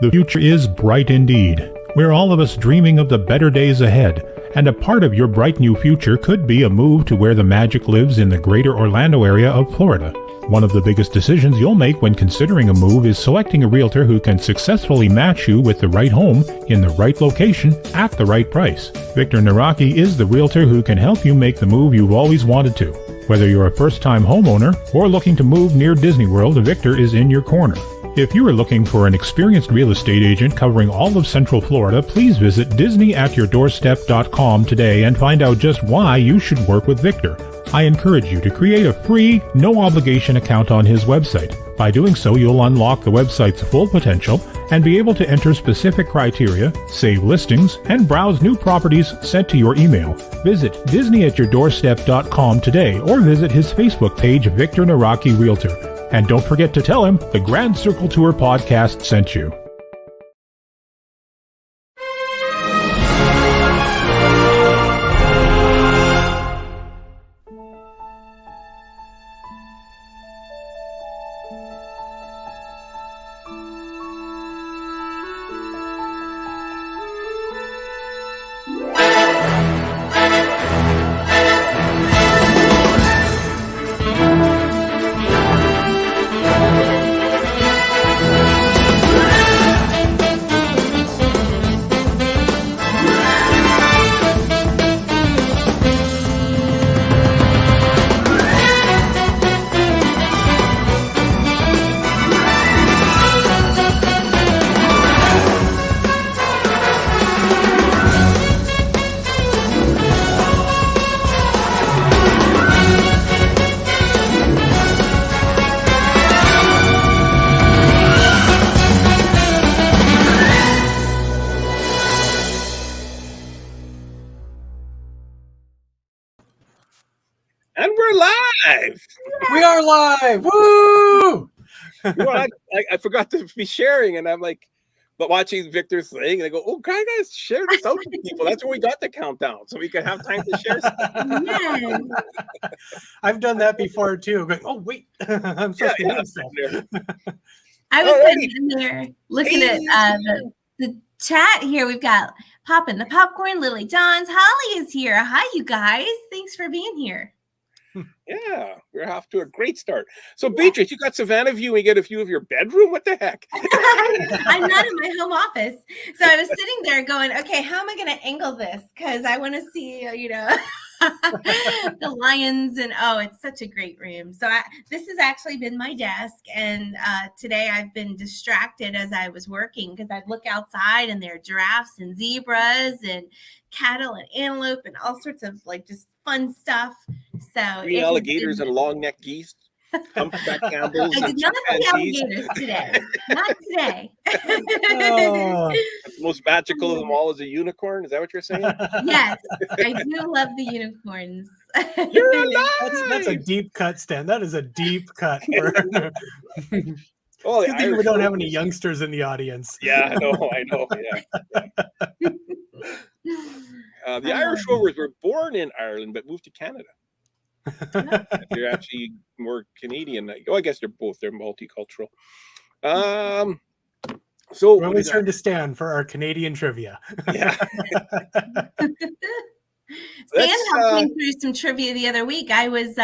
The future is bright indeed. We're all of us dreaming of the better days ahead, and a part of your bright new future could be a move to where the magic lives in the greater Orlando area of Florida. One of the biggest decisions you'll make when considering a move is selecting a realtor who can successfully match you with the right home in the right location at the right price. Victor Naraki is the realtor who can help you make the move you've always wanted to. Whether you're a first-time homeowner or looking to move near Disney World, Victor is in your corner. If you are looking for an experienced real estate agent covering all of Central Florida, please visit DisneyAtYourDoorstep.com today and find out just why you should work with Victor. I encourage you to create a free, no-obligation account on his website. By doing so, you'll unlock the website's full potential and be able to enter specific criteria, save listings, and browse new properties sent to your email. Visit DisneyAtYourDoorstep.com today or visit his Facebook page, Victor Naraki Realtor. And don't forget to tell him the Grand Circle Tour podcast sent you. And we're live. We are live. Woo! I forgot to be sharing, and I'm like, but watching Victor's thing, and I go, "Oh, guys, share this out to people." That's where we got the countdown, so we can have time to share stuff. Yes. I've done that before too. Going, oh wait, I'm supposed to do stuff. I was kind of in there looking at the chat here. We've got Poppin' the Popcorn, Lily Johns, Holly is here. Hi, you guys. Thanks for being here. Yeah, we're off to a great start. So, Beatrice, you got Savanna view. We get a view of your bedroom. What the heck? I'm not in my home office, so I was sitting there going, "Okay, how am I going to angle this? Because I want to see, the lions." And it's such a great room. So this has actually been my desk, and today I've been distracted as I was working because I'd look outside and there are giraffes and zebras and cattle and antelope and all sorts of just fun stuff. So Green alligators and long-necked geese, humpback camels. I did not see alligators today. Not today. Oh. The most magical of them all is a unicorn. Is that what you're saying? Yes, I do love the unicorns. You're alive. That's a deep cut, Stan. That is a deep cut. Oh, Good thing we don't have any youngsters in the audience. Yeah, I know. Yeah. The Irish Rovers were born in Ireland but moved to Canada. They're actually more Canadian. I guess they're multicultural. So We're always turn to Stan for our Canadian trivia. Yeah. Stan helped me through some trivia the other week. I was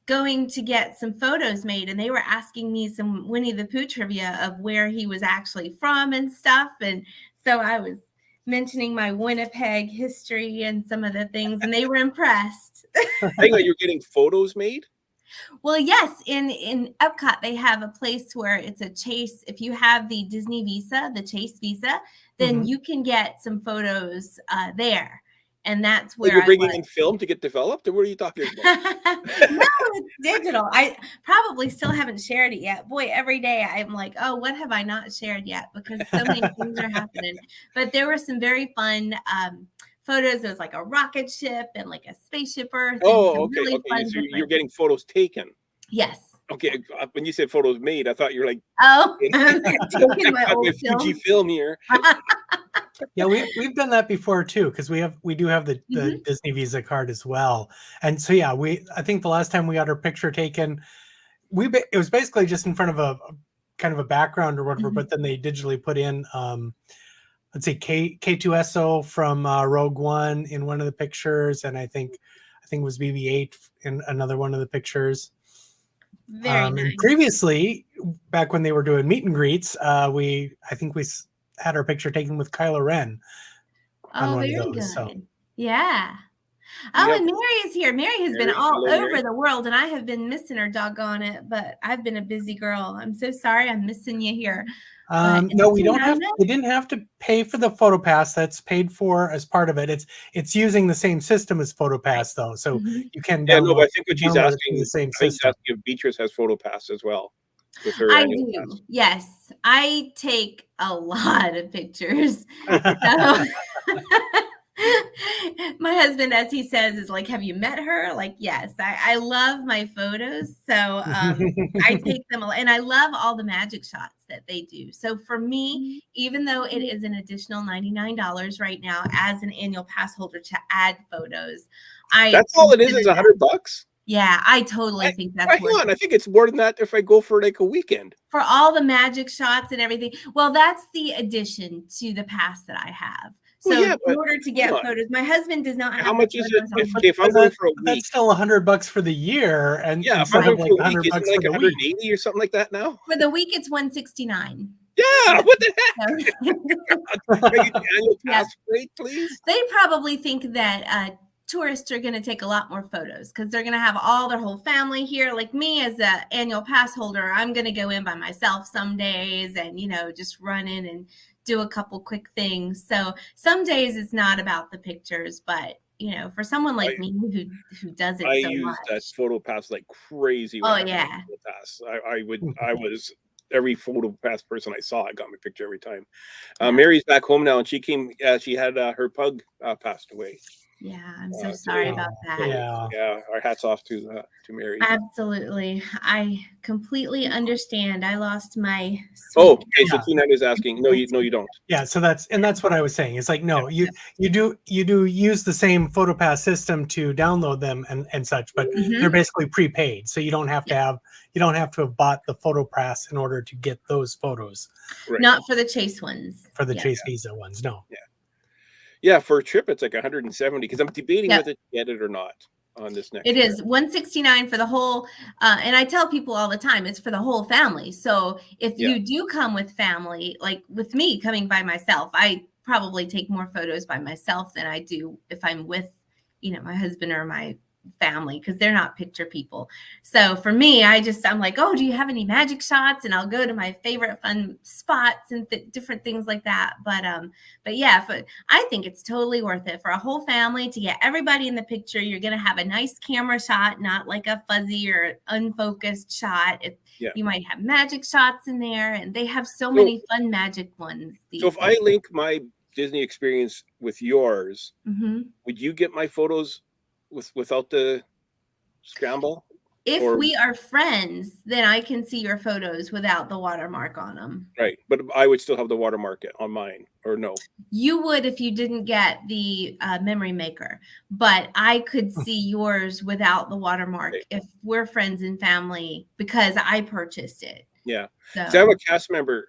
going to get some photos made, and they were asking me some Winnie the Pooh trivia of where he was actually from and stuff. And so I was mentioning my Winnipeg history and some of the things, and they were impressed. Hang on, you're getting photos made? Well, yes, in Epcot, they have a place where it's a Chase. If you have the Disney Visa, the Chase Visa, then you can get some photos there. And that's where you're bringing in film to get developed, or what are you talking about? No, it's digital. I probably still haven't shared it yet. Boy, every day I'm like, oh, what have I not shared yet? Because so many things are happening. But there were some very fun photos. There was like a rocket ship and like a spaceship Earth. Oh, okay. Really So you're getting photos taken. Yes. Okay. When you said photos made, I thought you were like, oh, I'm taking my old Fuji film here. Yeah, we've done that before too, because we do have the Disney Visa card as well. And so I think the last time we got our picture taken, it was basically just in front of kind of a background or whatever, but then they digitally put in let's see, K2SO from Rogue One in one of the pictures, and I think it was BB-8 in another one of the pictures. Very nice. And previously, back when they were doing meet and greets, I think we had our picture taken with Kylo Ren on one of those. Good. So. Yeah. Oh, and Mary is here. Mary has been all over the world, and I have been missing her, doggone it. But I've been a busy girl. I'm so sorry. I'm missing you here. No, we don't have. We didn't have to pay for the PhotoPass. That's paid for as part of it. It's using the same system as PhotoPass, though, so you can. Yeah, no, but I think what she's asking the same I think system. if Beatrice has PhotoPass as well. With her I annual do. pass. Yes, I take a lot of pictures. So, my husband, as he says, is like, have you met her? Like, yes, I love my photos. So I take them, and I love all the magic shots that they do. So for me, even though it is an additional $99 right now as an annual pass holder to add photos, that's all it is $100. Yeah, I totally think that's worth it. I think it's more than that if I go for like a weekend. For all the magic shots and everything. Well, that's the addition to the pass that I have. So in order to get photos, my husband does not have. How much is it if I'm going for a week? That's still $100 for the year, and yeah, if I'm going for a week, is it like 180 or something like that now? For the week, it's $169. Yeah, what the heck? Annual pass rate, please. They probably think that tourists are going to take a lot more photos because they're going to have all their whole family here. Like me as an annual pass holder, I'm going to go in by myself some days and, just run in and do a couple quick things. So some days it's not about the pictures, but for someone like me who does it I so use much. that PhotoPass like crazy. Oh yeah. I was every PhotoPass person I saw, I got my picture every time. Mary's back home now, and she came. She had her pug passed away. Yeah, I'm so sorry about that. Yeah, our hats off to Mary. Absolutely. I completely understand. I lost my so Tina is asking, no, you don't. Yeah, so that's what I was saying. It's like, no, you do use the same PhotoPass system to download them and such, but they're basically prepaid. So you don't have to have bought the PhotoPass in order to get those photos. Right. Not for the Chase ones. For the Chase Visa ones, no. Yeah. Yeah, for a trip, it's like 170 because I'm debating whether to get it or not on this next. It is $169 for the whole, and I tell people all the time, it's for the whole family. So if you do come with family, like with me coming by myself, I probably take more photos by myself than I do if I'm with, my husband or my family, because they're not picture people. So for me, I'm like, oh, do you have any magic shots? And I'll go to my favorite fun spots and different things like that. But yeah, I think it's totally worth it for a whole family to get everybody in the picture. You're going to have a nice camera shot, not like a fuzzy or unfocused shot. You might have magic shots in there, and they have so many fun magic ones. So if I link my Disney experience with yours, would you get my photos without the scramble? If we are friends, then I can see your photos without the watermark on them. Right, but I would still have the watermark on mine, or no? You would if you didn't get the memory maker, but I could see yours without the watermark if we're friends and family because I purchased it. Yeah, so I have a cast member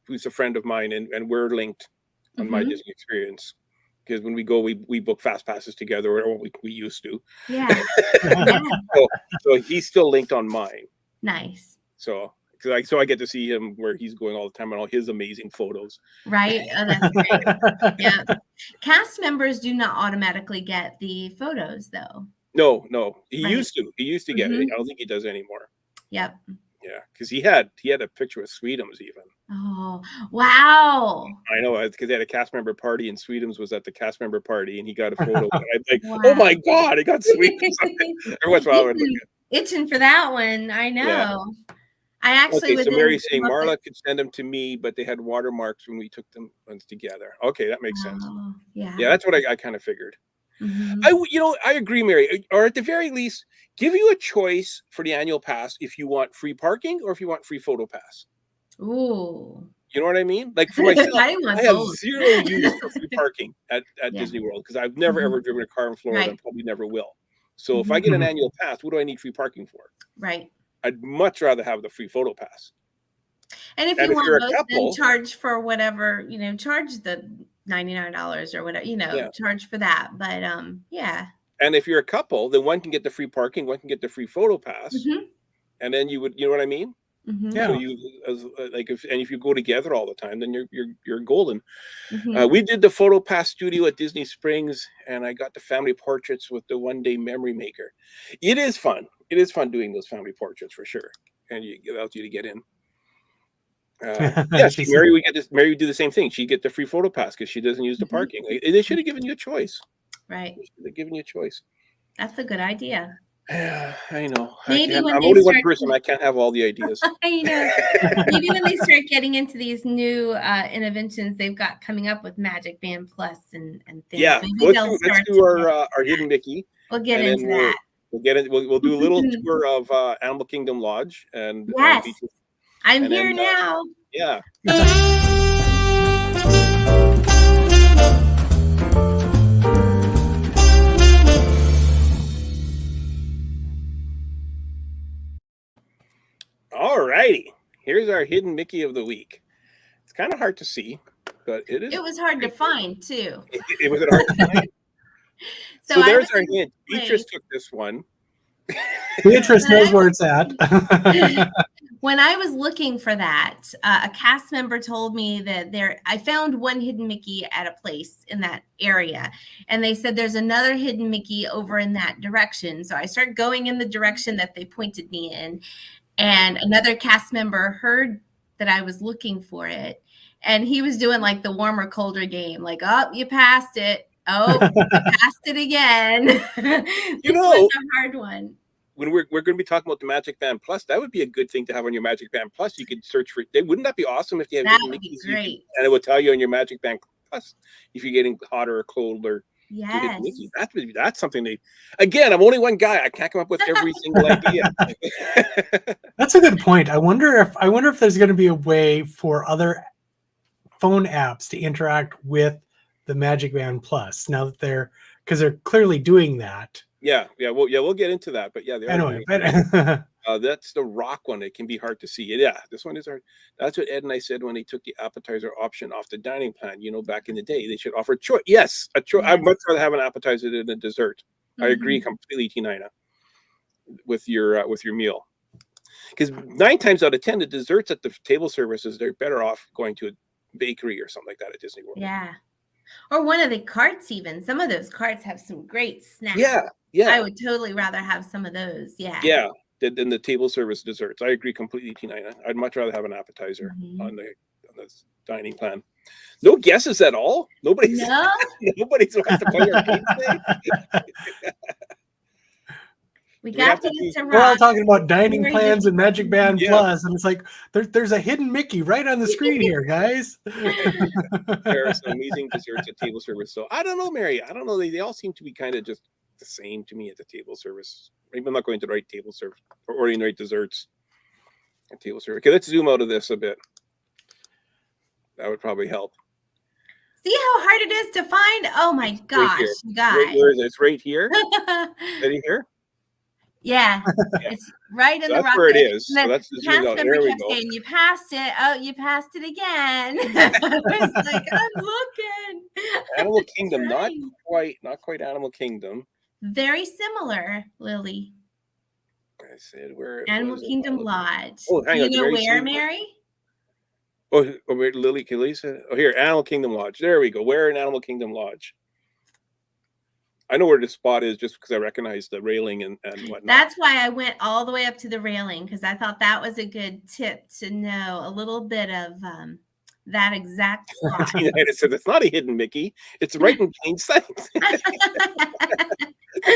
who's a friend of mine, and we're linked on my Disney experience. Because when we go, we book fast passes together, or we used to. Yeah. So he's still linked on mine. Nice. So I get to see him where he's going all the time and all his amazing photos. Right. Oh, that's great. Yeah. Cast members do not automatically get the photos, though. No. He used to. He used to get it. I don't think he does anymore. Yep. Yeah, because he had a picture with Sweetums even. Oh, wow. I know, because they had a cast member party and Sweetums was at the cast member party and he got a photo. I'm like, oh my God, I got Sweetums. Every once in a while I would look at itching for that one. I know. Yeah. I actually so Mary's saying Marla could send them to me, but they had watermarks when we took them together. Okay, that makes sense. Yeah. Yeah, that's what I kind of figured. I agree, Mary. Or at the very least, give you a choice for the annual pass if you want free parking or if you want free photo pass. Ooh. You know what I mean? Like for myself, I have zero use for free parking at Disney World because I've never ever driven a car in Florida and probably never will. So if I get an annual pass, what do I need free parking for? Right. I'd much rather have the free photo pass. And if And you if want you're a both, then couple, charge for whatever, charge the $99 or whatever, yeah. charge for that. But yeah. And if you're a couple, then one can get the free parking, one can get the free photo pass, Mm-hmm. and then you know what I mean? Mm-hmm. So Yeah. you if you go together all the time, then you're golden. Mm-hmm. We did the photo pass studio at Disney Springs, and I got the family portraits with the one-day memory maker. It is fun. It is fun doing those family portraits for sure, and it allows you to get in. Yes, She said, Mary, Mary would do the same thing. She'd get the free photo pass because she doesn't use the Mhm. parking. They should have given you a choice. Right. They should have given you a choice. That's a good idea. Yeah, I know. Maybe when I'm they only one start person. I can't have all the ideas. I know. Maybe when they start getting into these new interventions they've got coming up with Magic Band Plus and things. Yeah, Maybe let's start do to our hidden Mickey, we'll get and then into that. we'll get it. We'll do a little tour of Animal Kingdom Lodge and Yes. beaches. I'm and here then, now. Yeah. All righty. Here's our hidden Mickey of the week. It's kind of hard to see, but it is. It was hard to find too. It was hard to find. So I there's was our in this hint. Beatrice place. took this one. Beatrice knows where it's at. When I was looking for that, a cast member told me that I found one hidden Mickey at a place in that area. And they said there's another hidden Mickey over in that direction. So I started going in the direction that they pointed me in. And another cast member heard that I was looking for it. And he was doing like the warmer, colder game. Like, oh, you passed it. Oh, you passed it again. This was a hard one. When we're going to be talking about the Magic Band Plus, that would be a good thing to have on your Magic Band Plus. You could search for it. Wouldn't that be awesome if you have That hidden would be Mickeys, great. and it would tell you on your Magic Band Plus if you're getting hotter or colder. Yes. That's something again, I'm only one guy. I can't come up with every single idea. That's a good point. I wonder if there's going to be a way for other phone apps to interact with the Magic Band Plus now that because they're clearly doing that. Yeah, we'll get into that. But yeah, Anyway, that's the rock one. It can be hard to see. Yeah, this one is hard. That's what Ed and I said when they took the appetizer option off the dining plan. Back in the day, they should offer choice. Yes, a choice. I'd much rather have an appetizer than a dessert. Mm-hmm. I agree completely, Tinina, with your meal. Because 9 times out of 10, the desserts at the table services, they're better off going to a bakery or something like that at Disney World. Yeah. Or one of the carts even. Some of those carts have some great snacks. Yeah. I would totally rather have some of those. Yeah. Yeah. Than the table service desserts. I agree completely, Tinina. I'd much rather have an appetizer on the dining plan. No guesses at all? Nobody's wants to play our game today? We got to get to We're all talking about dining plans and Magic Band Plus, and it's like there's a hidden Mickey right on the screen here, guys. There are some amazing desserts at table service. So I don't know, Mary. I don't know. They all seem to be kind of just the same to me at the table service. Maybe I'm not going to the right table service or ordering the right desserts at table service. Okay, let's zoom out of this a bit. That would probably help. See how hard it is to find? Oh my gosh, you guys. Where is it? It's right here. Right here. Yeah, it's right in the rock. That's where it is. So that's the cast member kept saying, "You passed it. Oh, you passed it again." I was like, "I'm looking." Animal Kingdom, not quite Animal Kingdom. Very similar, Lily. I said where Animal Kingdom Lodge. Oh, hang on. Do you know where, Mary? Oh, wait, Lily, can Lisa? Oh, here, Animal Kingdom Lodge. There we go. Where in Animal Kingdom Lodge? I know where the spot is just because I recognize the railing and whatnot. That's why I went all the way up to the railing because I thought that was a good tip to know a little bit of that exact spot. I said it's not a hidden Mickey. It's right in plain sight. It's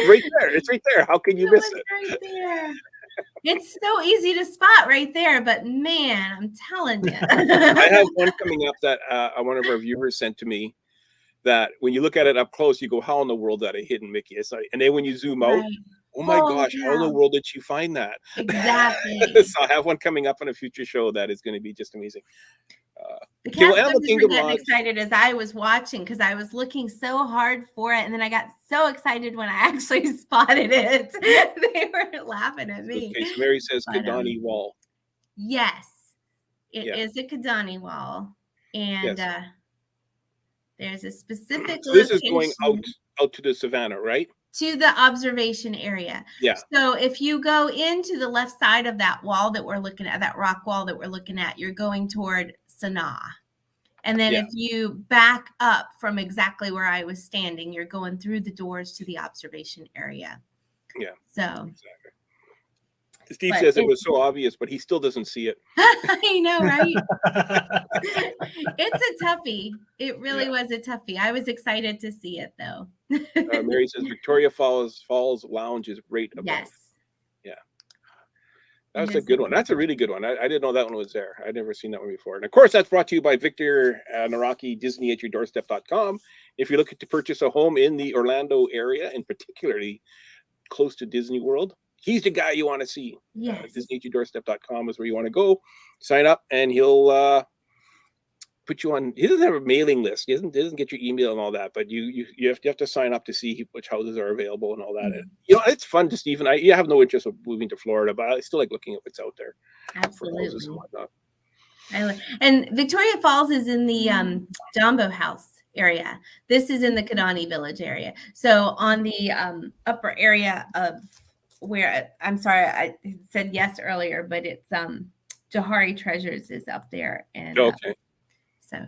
right there. It's right there. How can you miss it? Right there. It's so easy to spot right there, but man, I'm telling you. I have one coming up that one of our viewers sent to me. That when you look at it up close, you go, "How in the world is that a hidden Mickey?" It's like, and then when you zoom out, oh my gosh, how in the world did you find that? Exactly. So I have one coming up on a future show that is going to be just amazing. The cast members were getting excited as I was watching because I was looking so hard for it, and then I got so excited when I actually spotted it. They were laughing at me. Okay, so Mary says Kadani Wall. Yes. It is a Kidani wall, and there's a specific So this is location going out to the Savanna, right? to the observation area. Yeah. So if you go into the left side of that wall that we're looking at, that rock wall that we're looking at, you're going toward Sanaa. And then if you back up from exactly where I was standing, you're going through the doors to the observation area. Yeah. So. Exactly. Steve says it was so obvious, but he still doesn't see it. I know, right? It's a toughie. It really was a toughie. I was excited to see it, though. Mary says Victoria Falls Lounge is right above. Yes. Yeah. That's a good one. That's a really good one. I didn't know that one was there. I'd never seen that one before. And of course, that's brought to you by Victor Naraki, Disney at your doorstep.com. If you're looking to purchase a home in the Orlando area, and particularly close to Disney World, he's the guy you want to see. Yes. Disney at your doorstep.com is where you want to go. Sign up, and he'll put you on. He doesn't have a mailing list. He doesn't get your email and all that, but you have to sign up to see which houses are available and all that. And, it's fun to Steve and I. You have no interest of moving to Florida, but I still like looking at what's out there. Absolutely. For houses and whatnot. And Victoria Falls is in the Jumbo House area. This is in the Kidani Village area. So on the upper area of where, I'm sorry, I said yes earlier, but it's Johari Treasures is up there. And okay. So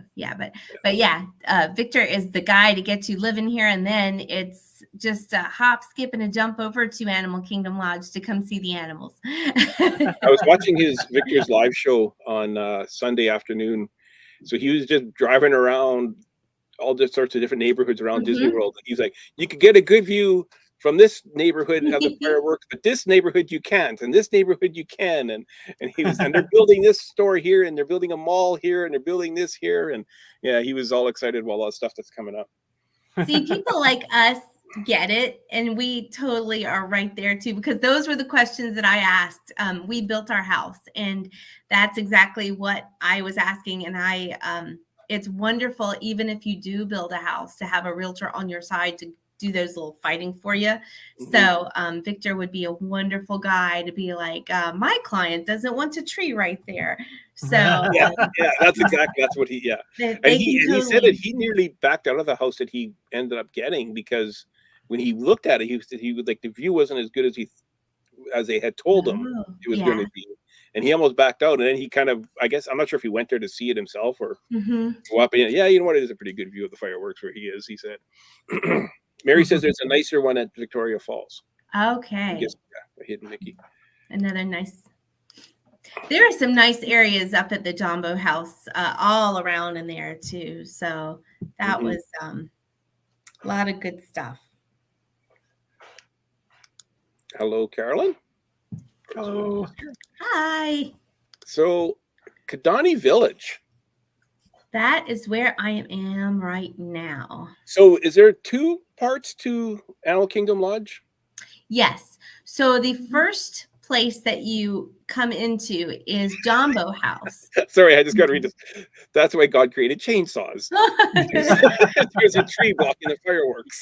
Victor is the guy to get you living here, and then it's just a hop, skip, and a jump over to Animal Kingdom Lodge to come see the animals. I was watching Victor's live show on Sunday afternoon. So he was just driving around all sorts of different neighborhoods around Disney World. He's like, you could get a good view from this neighborhood of the fireworks, but this neighborhood you can't, and this neighborhood you can. And they're building this store here, and they're building a mall here, and they're building this here. And he was all excited about all that stuff that's coming up. See, people like us get it, and we totally are right there too, because those were the questions that I asked. We built our house, and that's exactly what I was asking. And it's wonderful, even if you do build a house, to have a realtor on your side to do those little fighting for you. So Victor would be a wonderful guy to be like, my client doesn't want a tree right there. So that's what he he said that he nearly backed out of the house that he ended up getting, because when he looked at it, he was like, the view wasn't as good as they had told him it was going to be. And he almost backed out. And then he kind of, I guess, I'm not sure if he went there to see it himself or go up. And you know what? It is a pretty good view of the fireworks where he is, he said. Mary says there's a nicer one at Victoria Falls. Okay. Guess, Hidden Mickey. Another nice. There are some nice areas up at the Jumbo House all around in there too. So that was a lot of good stuff. Hello, Carolyn. Hello. Hi. So, Kidani Village. That is where I am right now. So, is there two parts to Animal Kingdom Lodge? Yes. So, the first place that you come into is Jumbo House. Sorry, I just got to read this. That's why God created chainsaws. There's a tree blocking the fireworks.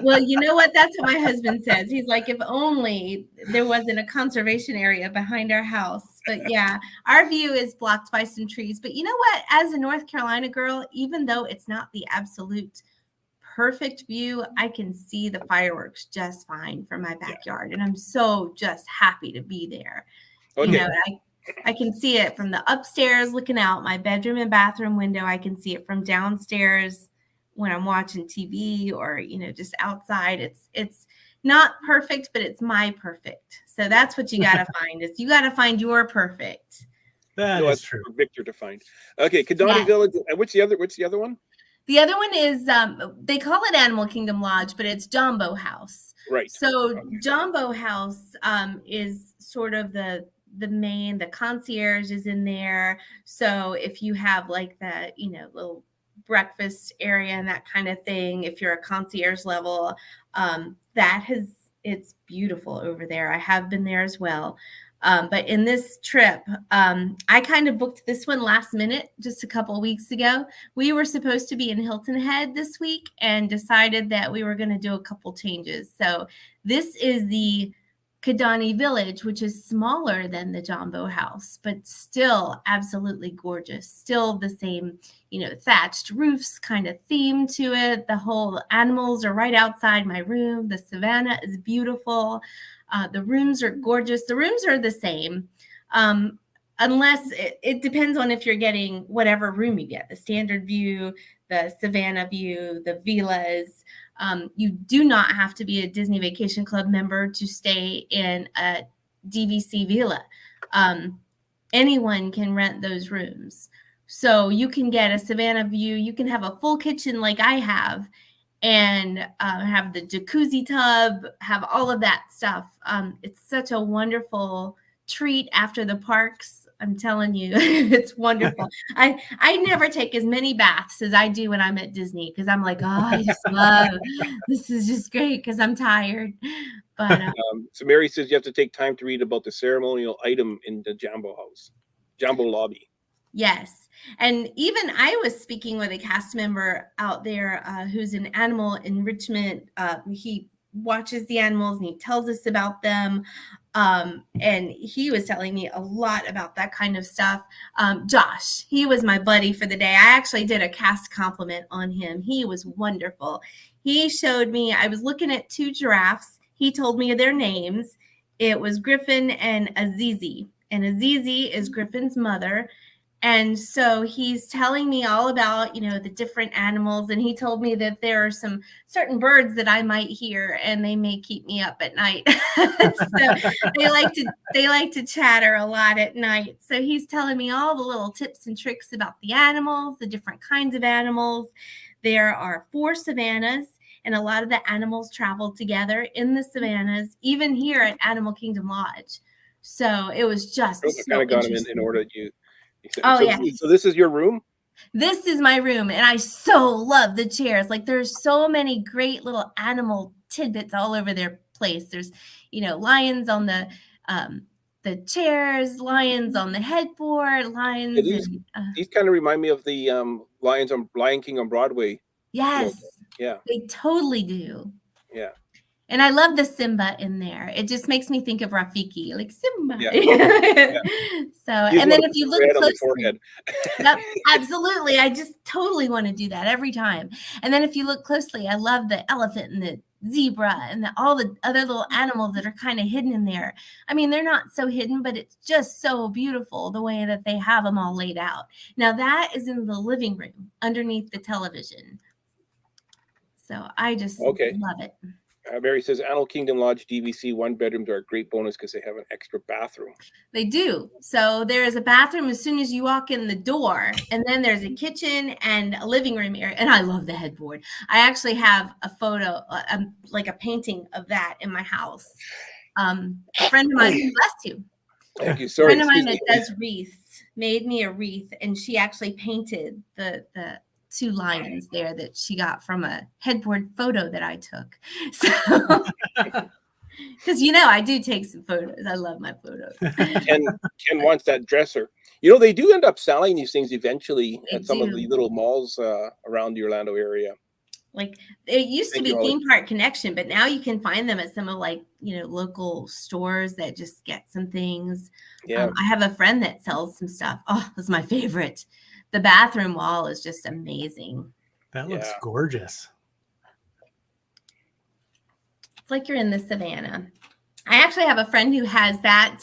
Well, you know what? That's what my husband says. He's like, if only there wasn't a conservation area behind our house. But yeah, our view is blocked by some trees. But you know what? As a North Carolina girl, even though it's not the absolute perfect view, I can see the fireworks just fine from my backyard. And I'm so just happy to be there. Okay. You know, I can see it from the upstairs looking out my bedroom and bathroom window. I can see it from downstairs when I'm watching TV or, you know, just outside. It's not perfect, but it's my perfect. So that's what you got to find, is you got to find your perfect. That's true. For Victor to find. Okay. Kidani Village. And what's the other one? The other one is, they call it Animal Kingdom Lodge, but it's Jumbo House. Right. So Jumbo House is sort of the concierge is in there. So if you have like the, you know, little breakfast area and that kind of thing, if you're a concierge level, it's beautiful over there. I have been there as well. But in this trip, I kind of booked this one last minute, just a couple of weeks ago. We were supposed to be in Hilton Head this week and decided that we were going to do a couple changes. So this is the Kidani Village, which is smaller than the Jumbo House, but still absolutely gorgeous. Still the same, thatched roofs kind of theme to it. The whole animals are right outside my room. The Savanna is beautiful. The rooms are gorgeous. The rooms are the same. Unless it depends on if you're getting whatever room you get, the standard view, the Savanna view, the villas. You do not have to be a Disney Vacation Club member to stay in a DVC villa. Anyone can rent those rooms. So you can get a Savanna view. You can have a full kitchen like I have, and have the jacuzzi tub, have all of that stuff. It's such a wonderful treat after the parks. I'm telling you, it's wonderful. I never take as many baths as I do when I'm at Disney, because I'm like, oh, I just love this is just great because I'm tired. But so Mary says you have to take time to read about the ceremonial item in the Jumbo lobby. Yes. And even I was speaking with a cast member out there who's an animal enrichment. He watches the animals and he tells us about them. And he was telling me a lot about that kind of stuff. Josh, he was my buddy for the day. I actually did a cast compliment on him. He was wonderful. He showed me, I was looking at 2 giraffes. He told me their names. It was Griffin and Azizi. And Azizi is Griffin's mother. And so he's telling me all about, the different animals. And he told me that there are some certain birds that I might hear and they may keep me up at night. So they like to chatter a lot at night. So he's telling me all the little tips and tricks about the animals, the different kinds of animals. There are 4 savannas, and a lot of the animals travel together in the savannas, even here at Animal Kingdom Lodge. So it was just so kind of got him in order to yeah. So this is your room? This is my room, and I so love the chairs. Like, there's so many great little animal tidbits all over their place. There's, lions on the chairs, lions on the headboard, lions. Yeah, these kind of remind me of the lions on Lion King on Broadway. Yes. Yeah. They totally do. Yeah. And I love the Simba in there. It just makes me think of Rafiki, like Simba. Yeah. Yeah. So, and then if you look closely, yep, absolutely. I just totally want to do that every time. And then if you look closely, I love the elephant and the zebra and all the other little animals that are kind of hidden in there. I mean, they're not so hidden, but it's just so beautiful the way that they have them all laid out. Now that is in the living room underneath the television. So I just love it. Mary says Animal Kingdom Lodge DVC 1-bedrooms are a great bonus because they have an extra bathroom. They do. So there is a bathroom as soon as you walk in the door, and then there's a kitchen and a living room area. And I love the headboard. I actually have a photo, like a painting of that in my house. A friend of mine, bless you. Thank you. Sorry. A friend of mine that does wreaths made me a wreath, and she actually painted the 2 lions there that she got from a headboard photo that I took. So, because I do take some photos. I love my photos. Ken wants that dresser. They do end up selling these things eventually at some of the little malls around the Orlando area. Like, it used to be Theme Park Connection, but now you can find them at some of local stores that just get some things. Yeah. I have a friend that sells some stuff. Oh, that's my favorite. The bathroom wall is just amazing. That looks gorgeous. It's like you're in the Savanna. I actually have a friend who has that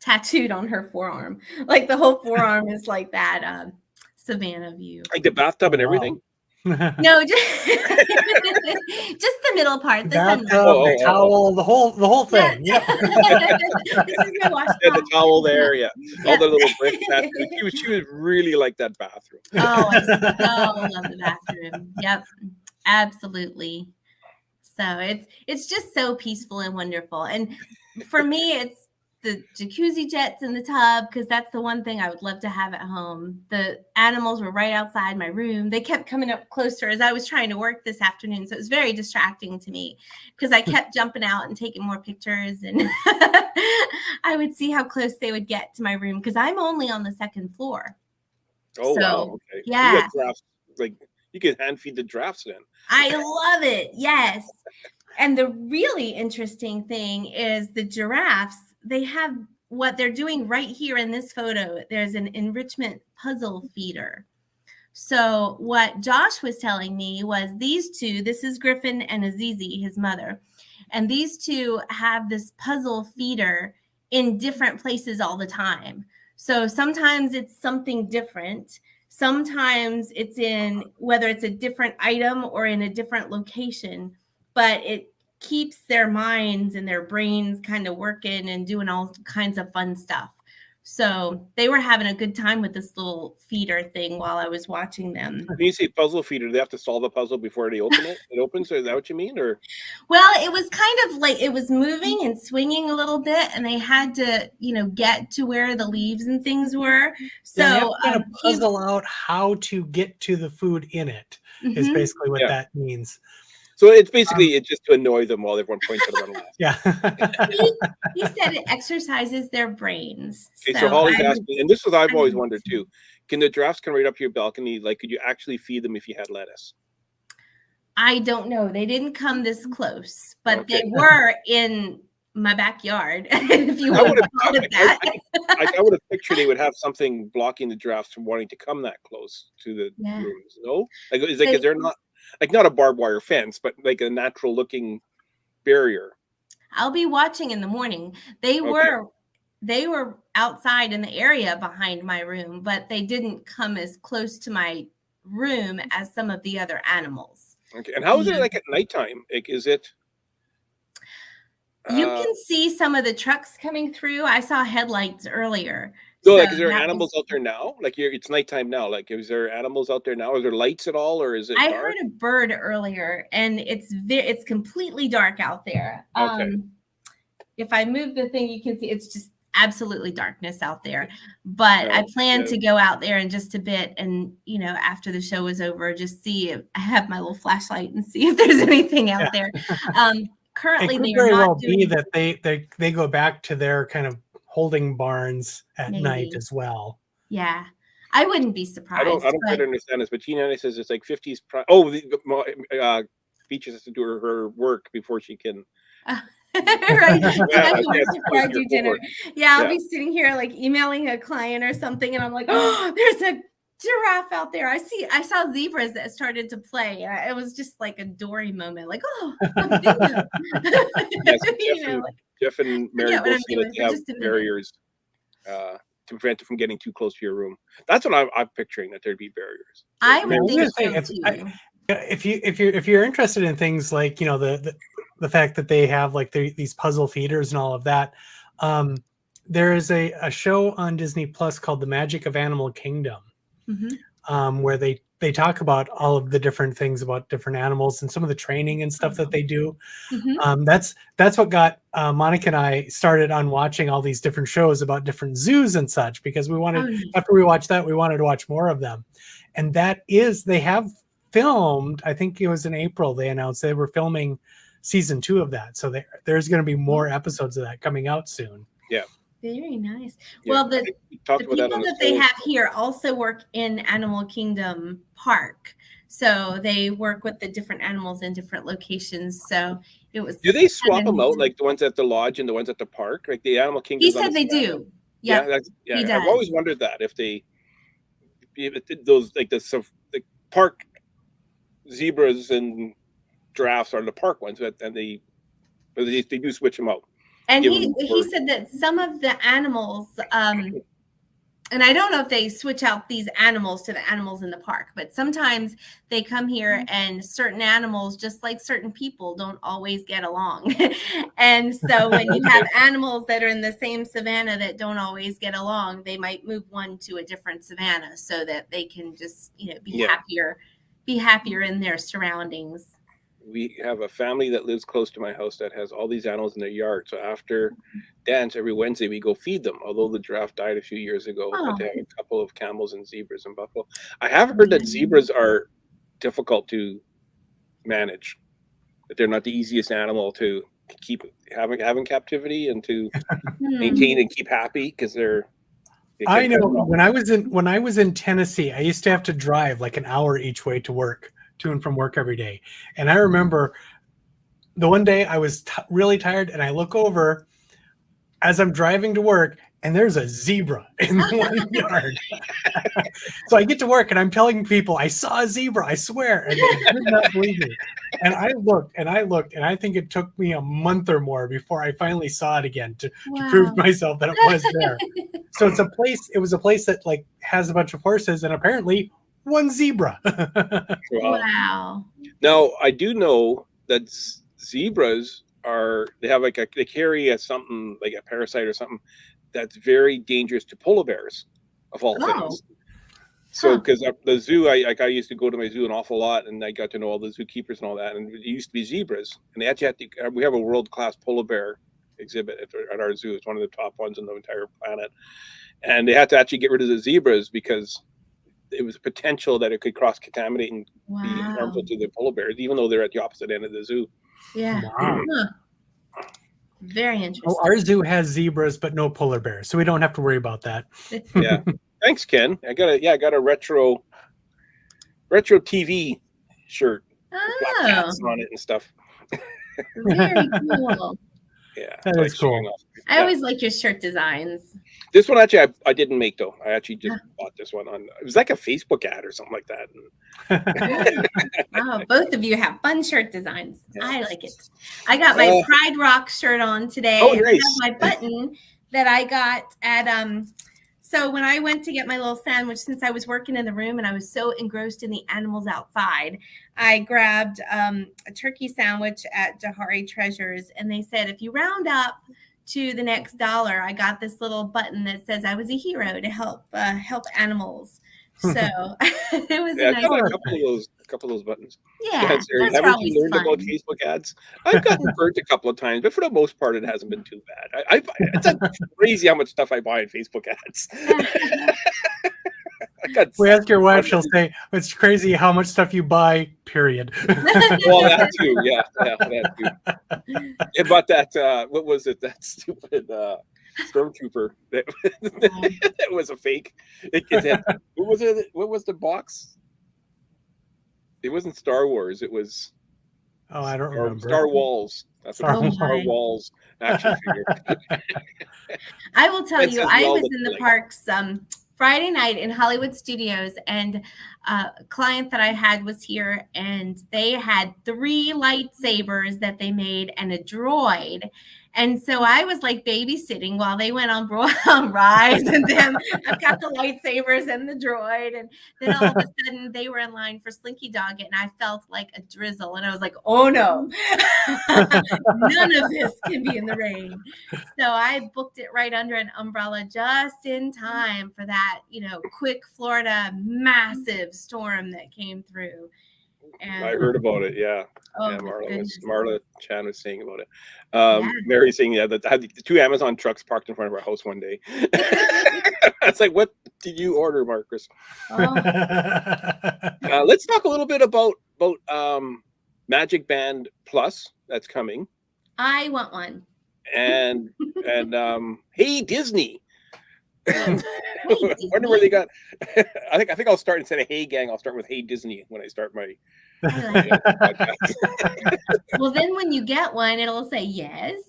tattooed on her forearm. Like, the whole forearm is like that Savanna view. Like the bathtub and everything? No, just the middle part. The towel, the whole thing. Yeah. The towel there, yeah. All the little bricks. She was really like that bathroom. Oh, I so love the bathroom. Yep, absolutely. So it's just so peaceful and wonderful. And for me, it's the jacuzzi jets in the tub, because that's the one thing I would love to have at home. The animals were right outside my room. They kept coming up closer as I was trying to work this afternoon. So it was very distracting to me because I kept jumping out and taking more pictures. And I would see how close they would get to my room, because I'm only on the 2nd floor. Oh, so, wow. Okay. Yeah. You could hand feed the giraffes then. I love it. Yes. And the really interesting thing is the giraffes, they have what they're doing right here in this photo. There's an enrichment puzzle feeder. So what Josh was telling me was these two, this is Griffin and Azizi, his mother, and these two have this puzzle feeder in different places all the time. So sometimes it's something different. Sometimes it's in, whether it's a different item or in a different location, but it keeps their minds and their brains kind of working and doing all kinds of fun stuff. So they were having a good time with this little feeder thing while I was watching them. When you say puzzle feeder, do they have to solve a puzzle before they open it? It opens? Is that what you mean? Or well, it was kind of like it was moving and swinging a little bit, and they had to, get to where the leaves and things were. So to puzzle out how to get to the food in it is basically what that means. So it's basically it's just to annoy them while everyone points at them on the left. Yeah. he said it exercises their brains. Okay, so Holly's asking, and this is I've always wondered too. Can the giraffes come right up to your balcony? Like, could you actually feed them if you had lettuce? I don't know. They didn't come this close, but they were in my backyard. If you want to call it that. I would have pictured they would have something blocking the giraffes from wanting to come that close to the rooms. No, like is they're not. Like not a barbed wire fence, but like a natural looking barrier. I'll be watching in the morning. They were outside in the area behind my room, but they didn't come as close to my room as some of the other animals. Okay. And how is it like at nighttime? Like, is it? You can see some of the trucks coming through. I saw headlights earlier. So like, is there animals out there now? Like, it's nighttime now. Like, is there animals out there now? Are there lights at all, or is it? I heard a bird earlier, and it's completely dark out there. Okay. If I move the thing, you can see it's just absolutely darkness out there. But I plan to go out there in just a bit, and after the show is over, just see if I have my little flashlight and see if there's anything out there. Currently, it could very well be that they go back to their kind of holding barns at night as well. Yeah, I wouldn't be surprised. I don't quite understand this, but Tina says it's like 50s. Beaches has to do her work before she can. Right. Before I do dinner. I'll be sitting here like emailing a client or something, and I'm like, oh, there's a giraffe out there. I saw zebras that started to play. It was just like a Dory moment, like, oh, Jeff and Mary both say that they have barriers to prevent it from getting too close to your room. That's what I'm picturing, that there'd be barriers. I would think so too. If you're interested in things like the fact that they have like these puzzle feeders and all of that, there is a show on Disney Plus called The Magic of Animal Kingdom, where they talk about all of the different things about different animals and some of the training and stuff that they do. That's what got Monica and I started on watching all these different shows about different zoos and such, because we wanted, after we watched that, we wanted to watch more of them. And they have filmed, I think it was in April, they announced they were filming season 2 of that. So there's going to be more episodes of that coming out soon. Yeah. Very nice. Well, the people that they have here also work in Animal Kingdom Park. So they work with the different animals in different locations. So it was. Do they swap them out, like the ones at the lodge and the ones at the park? Like the Animal Kingdom? He said they do. Yeah. I've always wondered that if those like the park zebras and giraffes are the park ones, and they do switch them out. And he said that some of the animals, and I don't know if they switch out these animals to the animals in the park, but sometimes they come here and certain animals, just like certain people, don't always get along. And so when you have animals that are in the same savanna that don't always get along, they might move one to a different savanna so that they can just, be happier in their surroundings. We have a family that lives close to my house that has all these animals in their yard. So after dance every Wednesday, we go feed them. Although the giraffe died a few years ago, but they have a couple of camels and zebras and buffalo. I have heard that zebras are difficult to manage, that they're not the easiest animal to keep having captivity and to maintain and keep happy, because I know when I was in Tennessee, I used to have to drive like an hour each way to and from work every day. And I remember The one day I was really tired, and I look over as I'm driving to work, and there's a zebra in the one yard. So I get to work, and I'm telling people, I saw a zebra, I swear, and they did not believe me. And I looked, and I think it took me a month or more before I finally saw it again to prove to myself that it was there. So it was a place that like has a bunch of horses, and apparently one zebra. Wow. Now, I do know that zebras they carry something like a parasite or something that's very dangerous to polar bears, of all things. So, because the zoo, I used to go to my zoo an awful lot, and I got to know all the zookeepers and all that. And it used to be zebras, and they actually we have a world-class polar bear exhibit at our zoo. It's one of the top ones on the entire planet, and they had to actually get rid of the zebras because it was a potential that it could cross-contaminate and be harmful to the polar bears, even though they're at the opposite end of the zoo. Yeah. Wow. Very interesting. Oh, our zoo has zebras, but no polar bears, so we don't have to worry about that. Yeah. Thanks, Ken. I got a retro TV shirt. Oh. Cats on it and stuff. Very cool. Yeah. That is cool. I always like your shirt designs. This one actually I didn't make though. I actually just bought this one it was like a Facebook ad or something like that. Oh, both of you have fun shirt designs. Yeah. I like it. I got my Pride Rock shirt on today. Oh, nice. I have my button that I got at so when I went to get my little sandwich, since I was working in the room and I was so engrossed in the animals outside, I grabbed a turkey sandwich at Jahari Treasures, and they said, if you round up to the next dollar, I got this little button that says I was a hero to help animals. So it was a nice a couple of those buttons. Yeah, that's haven't you learned about Facebook ads? I've gotten burnt a couple of times, but for the most part, it hasn't been too bad. It's crazy how much stuff I buy in Facebook ads. We ask your wife, she'll say, it's crazy how much stuff you buy, period. Well, that too. Yeah, that too. Yeah, but that, what was it? That stupid stormtrooper that was a fake. What was the box? It wasn't Star Wars. It was. Oh, I don't remember. Star Wars. That's what Star Wars action figure. I will tell you, I was in the parks Friday night in Hollywood Studios, and a client that I had was here, and they had 3 lightsabers that they made and a droid. And so I was like babysitting while they went on rides, and then I've got the lightsabers and the droid, and then all of a sudden they were in line for Slinky Dog, and I felt like a drizzle, and I was like, oh no, none of this can be in the rain. So I booked it right under an umbrella just in time for that, quick Florida massive storm that came through. And I heard about it. Yeah. Oh, yeah, Marla Chan was saying about it. Mary saying, that I had the 2 Amazon trucks parked in front of our house one day. It's like, what did you order, Marcus? Oh. Let's talk a little bit about Magic Band Plus that's coming. I want one. And Hey Disney. I wonder where they got. I think I'll start instead of Hey Gang. I'll start with Hey Disney when I start my. Well, then when you get one, it'll say yes.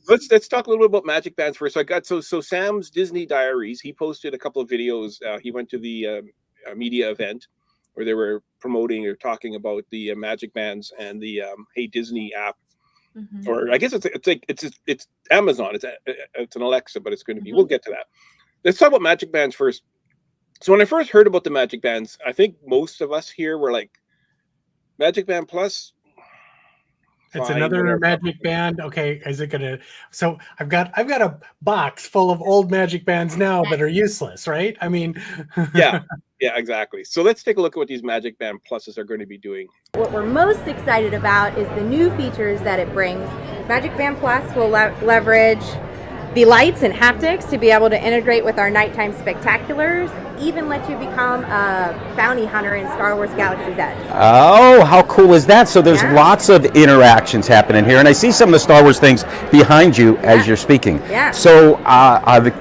Let's talk a little bit about Magic Bands first. So Sam's Disney Diaries. He posted a couple of videos. He went to the media event where they were promoting or talking about the Magic Bands and the Hey Disney app. Mm-hmm. Or I guess it's Amazon. It's an Alexa, but it's going to be. Mm-hmm. We'll get to that. Let's talk about Magic Bands first. So when I first heard about the Magic Bands, I think most of us here were like, Magic Band Plus. It's another Magic Band. Okay, is it gonna? So I've got a box full of old Magic Bands now that are useless, right? I mean, yeah, exactly. So let's take a look at what these Magic Band Pluses are going to be doing. What we're most excited about is the new features that it brings. Magic Band Plus will leverage the lights and haptics to be able to integrate with our nighttime spectaculars, even let you become a bounty hunter in Star Wars Galaxy's Edge. Oh, how cool is that? So there's Yeah. lots of interactions happening here, and I see some of the Star Wars things behind you as you're speaking. Yeah. So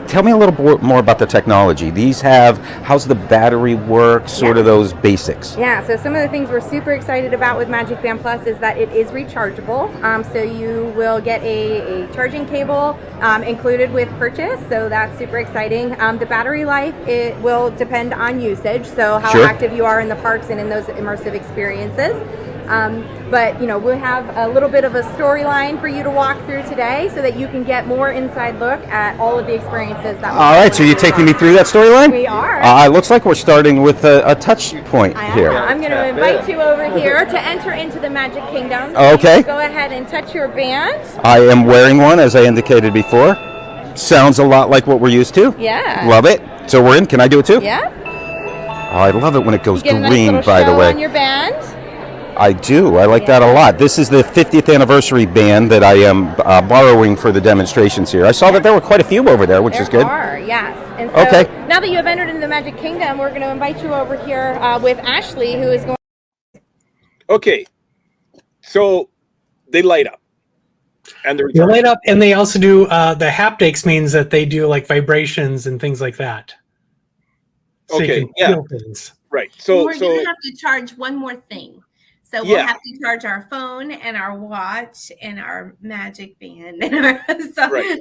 tell me a little more about the technology. These have, how's the battery work, sort of those basics. Yeah, so some of the things we're super excited about with Magic Band Plus is that it is rechargeable. So you will get a charging cable included with purchase, so that's super exciting. The battery life, it will depend on usage, so how Sure. active you are in the parks and in those immersive experiences. But we'll have a little bit of a storyline for you to walk through today so that you can get more inside look at all of the experiences that All right, so you're taking me through that storyline? We are. It looks like we're starting with a touch point here. I'm going to invite you over here to enter into the Magic Kingdom. Okay. Go ahead and touch your band. I am wearing one, as I indicated before. Sounds a lot like what we're used to. Yeah. Love it. So we're in. Can I do it too? Yeah. Oh, I love it when it goes Get a nice green, little by the show way. on your band. I do. I like that a lot. This is the 50th anniversary band that I am borrowing for the demonstrations here. I saw that there were quite a few over there, which is good. There are, yes. And so Okay. now that you have entered into the Magic Kingdom, we're going to invite you over here with Ashley, who is going. Okay, so they light up, and they're They light up, and they also do the haptics means that they do like vibrations and things like that. So Okay, you can yeah. feel things. right. So we're going to have to charge one more thing. So we'll Yeah. have to charge our phone and our watch and our Magic Band. And our, right.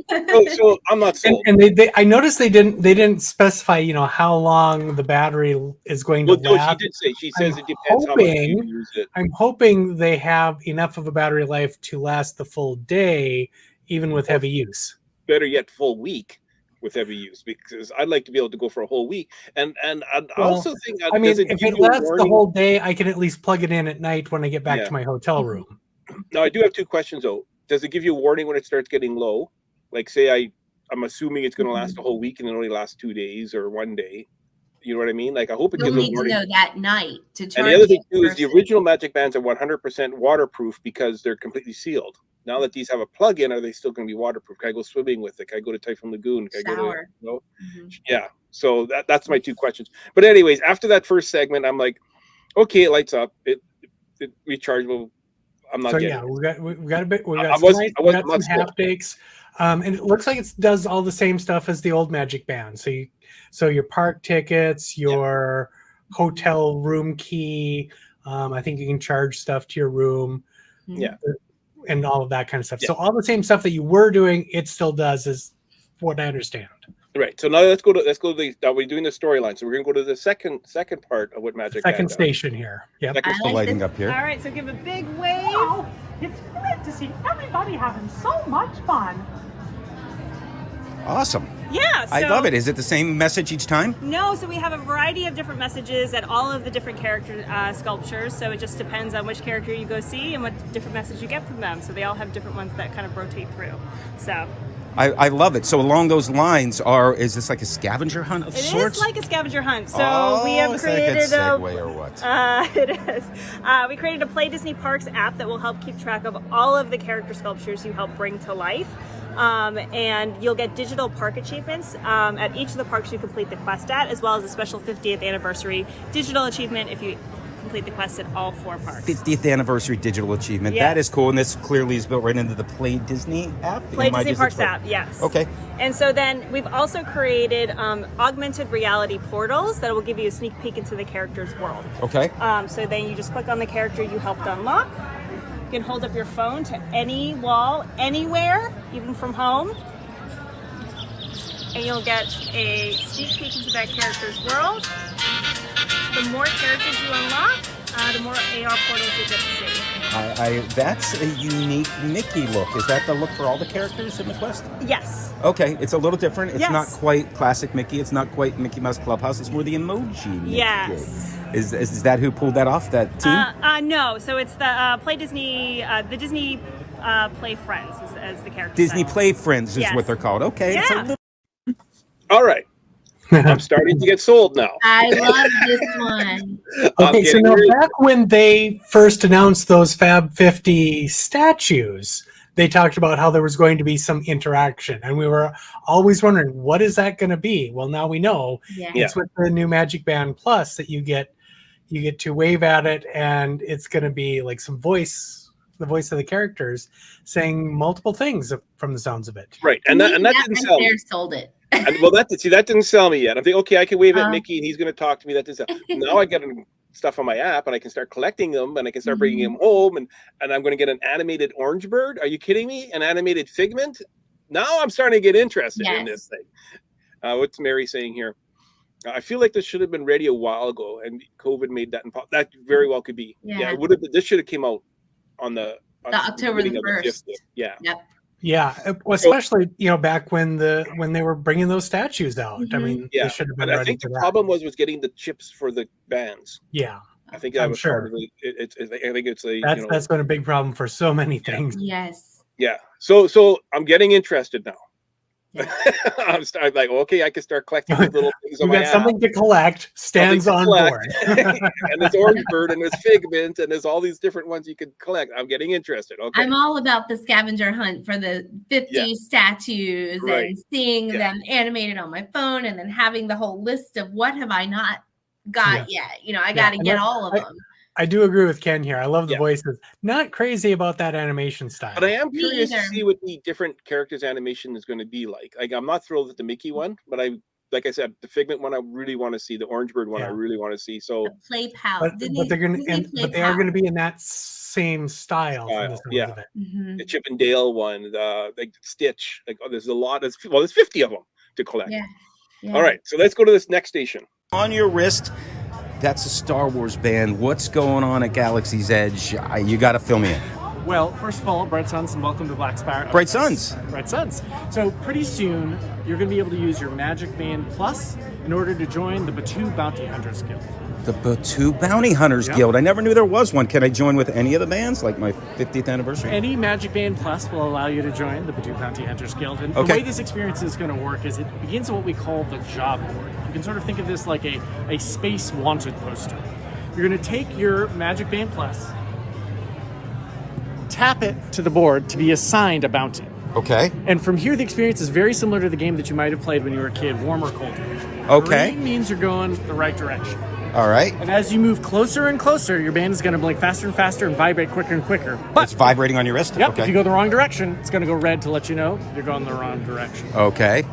So I'm not sold. And they I noticed they didn't specify how long the battery is going to Well, no, she last. did say. She says I'm it depends how much you hoping- use it. I'm hoping they have enough of a battery life to last the full day, even with heavy use. Better yet, full week with heavy use, because I'd like to be able to go for a whole week. And I Well, also think I mean, does if give it you a lasts the warning? whole day, I can at least plug it in at night when I get back Yeah. to my hotel room. Now, I do have two questions though. Does it give you a warning when it starts getting low? Like, say I'm assuming it's going to last a whole week and it only lasts 2 days or 1 day. You know what I mean? Like, I hope it You'll gives a need to warning. know that night to charge. And the other thing it too is the versus- original Magic Bands are 100% waterproof because they're completely sealed. Now that these have a plug-in, are they still going to be waterproof? Can I go swimming with it? Can I go to Typhoon Lagoon? Can I go to, Shower. Mhm. Yeah. So that's my two questions. But anyways, after that first segment, I'm like, okay, it lights up. It rechargeable. I'm not So getting yeah, it. we got a bit. We I got wasn't- I we got wasn't some much haptics, and it looks like it does all the same stuff as the old Magic Band. So your park tickets, your hotel room key. I think you can charge stuff to your room. Yeah. And all of that kind of stuff. Yeah. So all the same stuff that you were doing, it still does, is what I understand. Right. So now let's go to the. Now we're doing the storyline. So we're going to go to the second part of what Magic Second Band does. station here. Yep. Second I The like lighting this. up here. All right, so give a big wave. Wow, it's great to see everybody having so much fun. Awesome. Yeah, so I love it. Is it the same message each time? No, so we have a variety of different messages at all of the different character sculptures. So it just depends on which character you go see and what different message you get from them. So they all have different ones that kind of rotate through. So I love it. So along those lines, is this like a scavenger hunt of it sorts? is like a scavenger hunt. So we have is that a good created segue or what? It is. We created a Play Disney Parks app that will help keep track of all of the character sculptures you help bring to life. And you'll get digital park achievements at each of the parks you complete the quest at, as well as a special 50th anniversary digital achievement if you complete the quest at all 4 parks. 50th anniversary digital achievement. Yes. That is cool, and this clearly is built right into the Play Disney app. Play My Disney Parks Park. app, yes. Okay. And so then we've also created augmented reality portals that will give you a sneak peek into the character's world. Okay. So then you just click on the character you helped unlock. You can hold up your phone to any wall, anywhere, even from home. And you'll get a sneak peek into that character's world. The more characters you unlock, the more AR portals you get to see. That's a unique Mickey look. Is that the look for all the characters in the quest? Yes. Okay, it's a little different. It's Yes. not quite classic Mickey. It's not quite Mickey Mouse Clubhouse. It's more the emoji Mickey. Yes. Is that who pulled that off? That team? No. So it's the Play Disney, the Disney Play Friends as the character. Disney title. Play Friends is Yes. what they're called. Okay. It's a Yeah. little- All right. I'm starting to get sold now. I love this one. I'm Okay, so getting now really- back when they first announced those Fab 50 statues, they talked about how there was going to be some interaction, and we were always wondering, what is that going to be? Well, now we know. Yeah. It's with the new Magic Band Plus that you get to wave at it, and it's going to be like the voice of the characters saying multiple things from the sounds of it. Right, and that didn't sell me. Sold it. Well, that didn't sell me yet. I'm thinking, okay, I can wave at Mickey and he's going to talk to me. That didn't sell. Now I get stuff on my app and I can start collecting them and I can start bringing them home and I'm going to get an animated orange bird. Are you kidding me? An animated figment? Now I'm starting to get interested in this thing. What's Mary saying here? I feel like this should have been ready a while ago, and COVID made that impossible. That very well could be. Yeah, it would have. This should have came out on the October the 1st. Yeah. Yep. Yeah, especially back when they were bringing those statues out. I mean, they should have been ready. I think the problem was getting the chips for the bands. Yeah, I think that was sure. part of it. I think it's a that's been a big problem for so many things. Yes. Yeah. So I'm getting interested now. Yeah. I'm like, okay, I can start collecting these little things. You got something to collect. Stands on board. And there's orange bird, and there's figment, and there's all these different ones you can collect. I'm getting interested. Okay. I'm all about the scavenger hunt for the 50 statues and seeing them animated on my phone, and then having the whole list of what have I not got yet. I got to get all of them. I do agree with Ken here. I love the voices. Not crazy about that animation style. But I am curious to see what the different characters' animation is going to be like. Like, I'm not thrilled with the Mickey one, but like I said, the Figment one I really want to see. The Orange Bird one I really want to see. So the Play Pal. But they are going to be in that same style. The Chip and Dale one, like Stitch. Like, there's a lot. There's 50 of them to collect. Yeah. All right, so let's go to this next station. On your wrist. That's a Star Wars band. What's going on at Galaxy's Edge? You got to fill me in. Well, first of all, Bright Suns, and welcome to Black Sparrow. Bright Suns. Bright Suns. So pretty soon, you're going to be able to use your Magic Band Plus in order to join the Batu Bounty Hunters Guild. The Batu Bounty Hunters Guild. I never knew there was one. Can I join with any of the bands, like my 50th anniversary? Any Magic Band Plus will allow you to join the Batu Bounty Hunters Guild. And the way this experience is going to work is it begins at what we call the job board. You can sort of think of this like a space wanted poster. You're going to take your Magic Band Plus, tap it to the board to be assigned a bounty. Okay. And from here, the experience is very similar to the game that you might have played when you were a kid, Warm or Cold. Okay. Green means you're going the right direction. All right. And as you move closer and closer, your band is going to blink faster and faster and vibrate quicker and quicker. But it's vibrating on your wrist? Yep. Okay. If you go the wrong direction, it's going to go red to let you know you're going the wrong direction. Okay.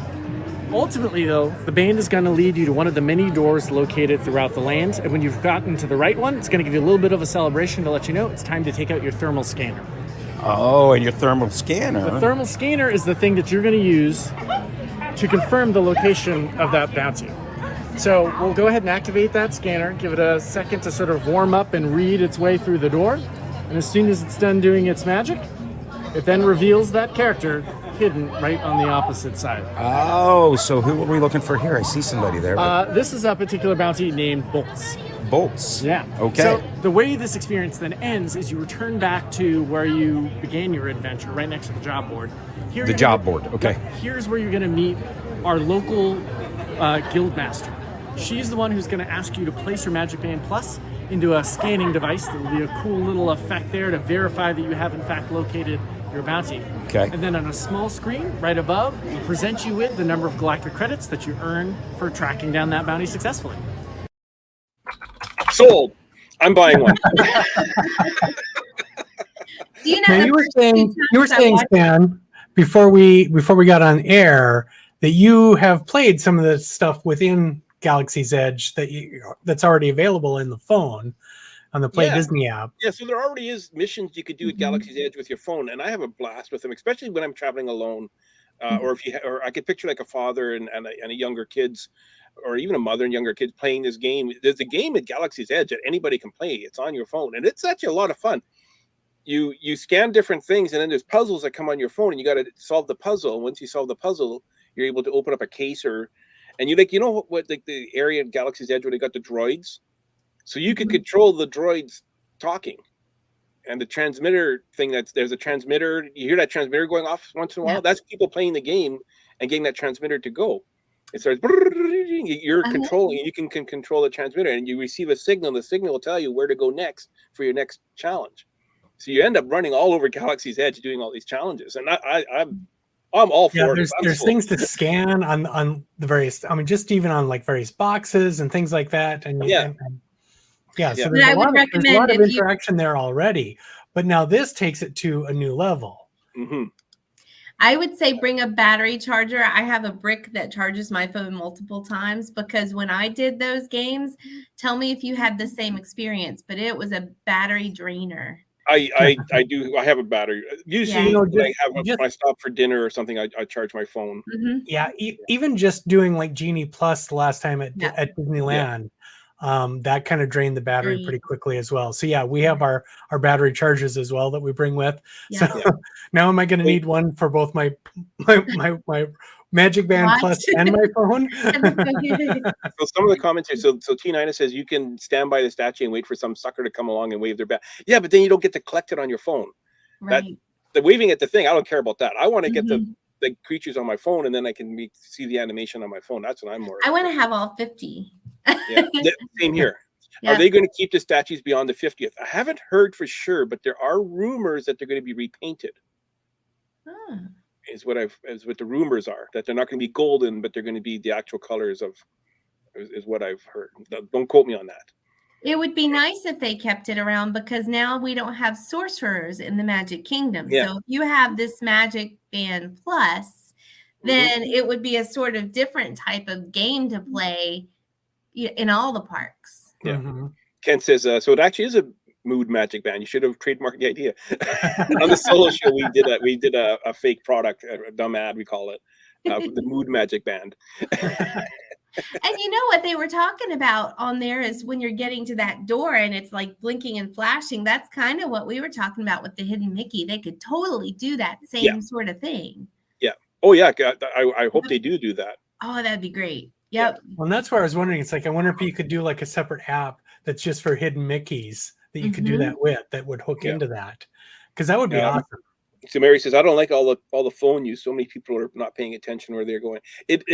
Ultimately, though, the band is going to lead you to one of the many doors located throughout the land. And when you've gotten to the right one, it's going to give you a little bit of a celebration to let you know it's time to take out your thermal scanner. Oh, and your thermal scanner. The thermal scanner is the thing that you're going to use to confirm the location of that bounty. So we'll go ahead and activate that scanner, give it a second to sort of warm up and read its way through the door. And as soon as it's done doing its magic, it then reveals that character hidden right on the opposite side. Oh, so who are we looking for here? I see somebody there. This is a particular bounty named Bolts. Bolts? Yeah. Okay. So the way this experience then ends is you return back to where you began your adventure, right next to the job board. The job board, okay. Here's where you're going to meet our local guild master. She's the one who's going to ask you to place your Magic Band Plus into a scanning device. There will be a cool little effect there to verify that you have in fact located your bounty. Okay. And then on a small screen right above, we'll present you with the number of galactic credits that you earn for tracking down that bounty successfully. Sold. I'm buying one. You were saying, Stan, before we got on air, that you have played some of the stuff within Galaxy's Edge that's already available in the phone on the Play Disney app. Yeah, so there already is missions you could do at Galaxy's Edge with your phone, and I have a blast with them, especially when I'm traveling alone, or I could picture like a father and a younger kids, or even a mother and younger kids playing this game. There's a game at Galaxy's Edge that anybody can play. It's on your phone, and it's actually a lot of fun. You scan different things, and then there's puzzles that come on your phone, and you got to solve the puzzle. Once you solve the puzzle, you're able to open up a case and what like the area in Galaxy's Edge where they got the droids, so you could control the droids talking, and the transmitter thing. There's a transmitter. You hear that transmitter going off once in a while. That's people playing the game and getting that transmitter to go. It starts. You're controlling. You can control the transmitter, and you receive a signal. The signal will tell you where to go next for your next challenge. So you end up running all over Galaxy's Edge doing all these challenges, and I'm all for it. There's things to scan on the various. I mean, just even on like various boxes and things like that, and Yeah. So there's a lot of interaction there already. But now this takes it to a new level. Mm-hmm. I would say bring a battery charger. I have a brick that charges my phone multiple times, because when I did those games, tell me if you had the same experience, but it was a battery drainer. I do. I have a battery. Usually, Yeah. when I stop for dinner or something, I charge my phone. Mm-hmm. Yeah, even just doing like Genie Plus the last time at Disneyland, that kind of drained the battery pretty quickly as well. So yeah, we have our battery chargers as well that we bring with. Yeah. So now am I going to need one for both my Magic Band Plus and my phone? So some of the comments here. So T9 says you can stand by the statue and wait for some sucker to come along and wave their bat. Yeah, but then you don't get to collect it on your phone. Right. The waving at the thing, I don't care about that. I want to get the creatures on my phone, and then I can see the animation on my phone. That's what I'm worried. I want to have all 50. Yeah, same here. Yeah. Are they going to keep the statues beyond the 50th? I haven't heard for sure, but there are rumors that they're going to be repainted. Oh. Is what the rumors are, that they're not going to be golden, but they're going to be the actual colors of. Is what I've heard. Don't quote me on that. It would be nice if they kept it around, because now we don't have sorcerers in the Magic Kingdom. Yeah. So if you have this Magic Band Plus, then it would be a sort of different type of game to play in all the parks. Yeah. Ken says, so it actually is a mood magic band. You should have trademarked the idea. On the solo show, we did a fake product, a dumb ad, we call it, the mood magic band. And you know what they were talking about on there is when you're getting to that door and it's like blinking and flashing. That's kind of what we were talking about with the hidden Mickey. They could totally do that same sort of thing. Yeah. Oh yeah. I hope they do that. Oh, that'd be great. Yep. Well, and that's where I was wondering. It's like, I wonder if you could do like a separate app that's just for hidden Mickeys that you could do that with, that would hook into that, because that would be awesome. So Mary says, I don't like all the phone use. So many people are not paying attention where they're going. It's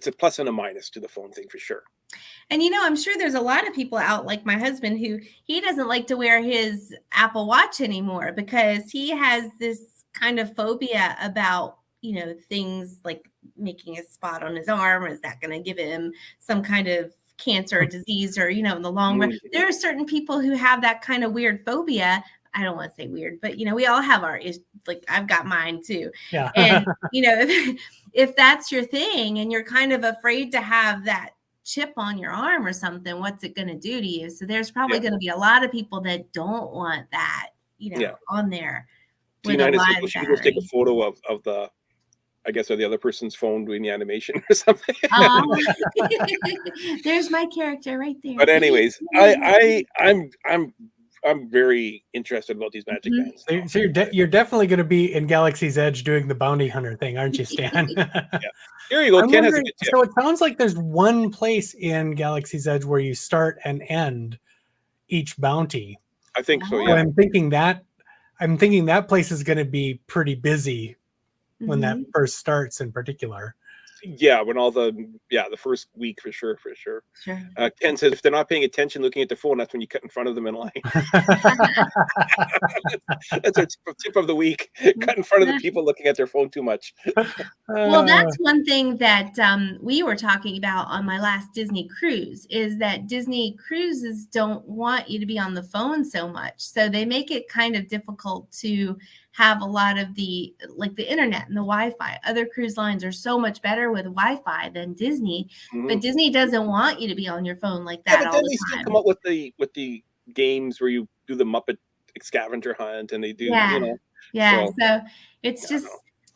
a plus and a minus to the phone thing for sure. And I'm sure there's a lot of people out like my husband who he doesn't like to wear his Apple Watch anymore because he has this kind of phobia about things like making a spot on his arm. Is that going to give him some kind of cancer or disease, or in the long run? There are certain people who have that kind of weird phobia. I don't want to say weird, but we all have our, like, I've got mine too. Yeah. And if that's your thing and you're kind of afraid to have that chip on your arm or something, what's it going to do to you? So there's probably going to be a lot of people that don't want that, on there. With a live she goes take a photo of the, I guess, of the other person's phone doing the animation or something. There's my character right there. But anyways, I'm very interested about these magic bands. So you're definitely going to be in Galaxy's Edge doing the bounty hunter thing, aren't you, Stan? Yeah. Here you go. Ken has a good tip. So it sounds like there's one place in Galaxy's Edge where you start and end each bounty. I think so. So Yeah. I'm thinking that place is going to be pretty busy when that first starts in particular. Yeah, when the first week for sure. Sure. Ken says if they're not paying attention, looking at the phone, that's when you cut in front of them in line. That's our tip of the week. Cut in front of the people looking at their phone too much. Well, that's one thing that we were talking about on my last Disney cruise, is that Disney cruises don't want you to be on the phone so much. So they make it kind of difficult to have a lot of the internet and the Wi-Fi. Other cruise lines are so much better with Wi-Fi than Disney, but Disney doesn't want you to be on your phone like that all the time. They still come up with the games where you do the Muppet scavenger hunt, and they do So it's just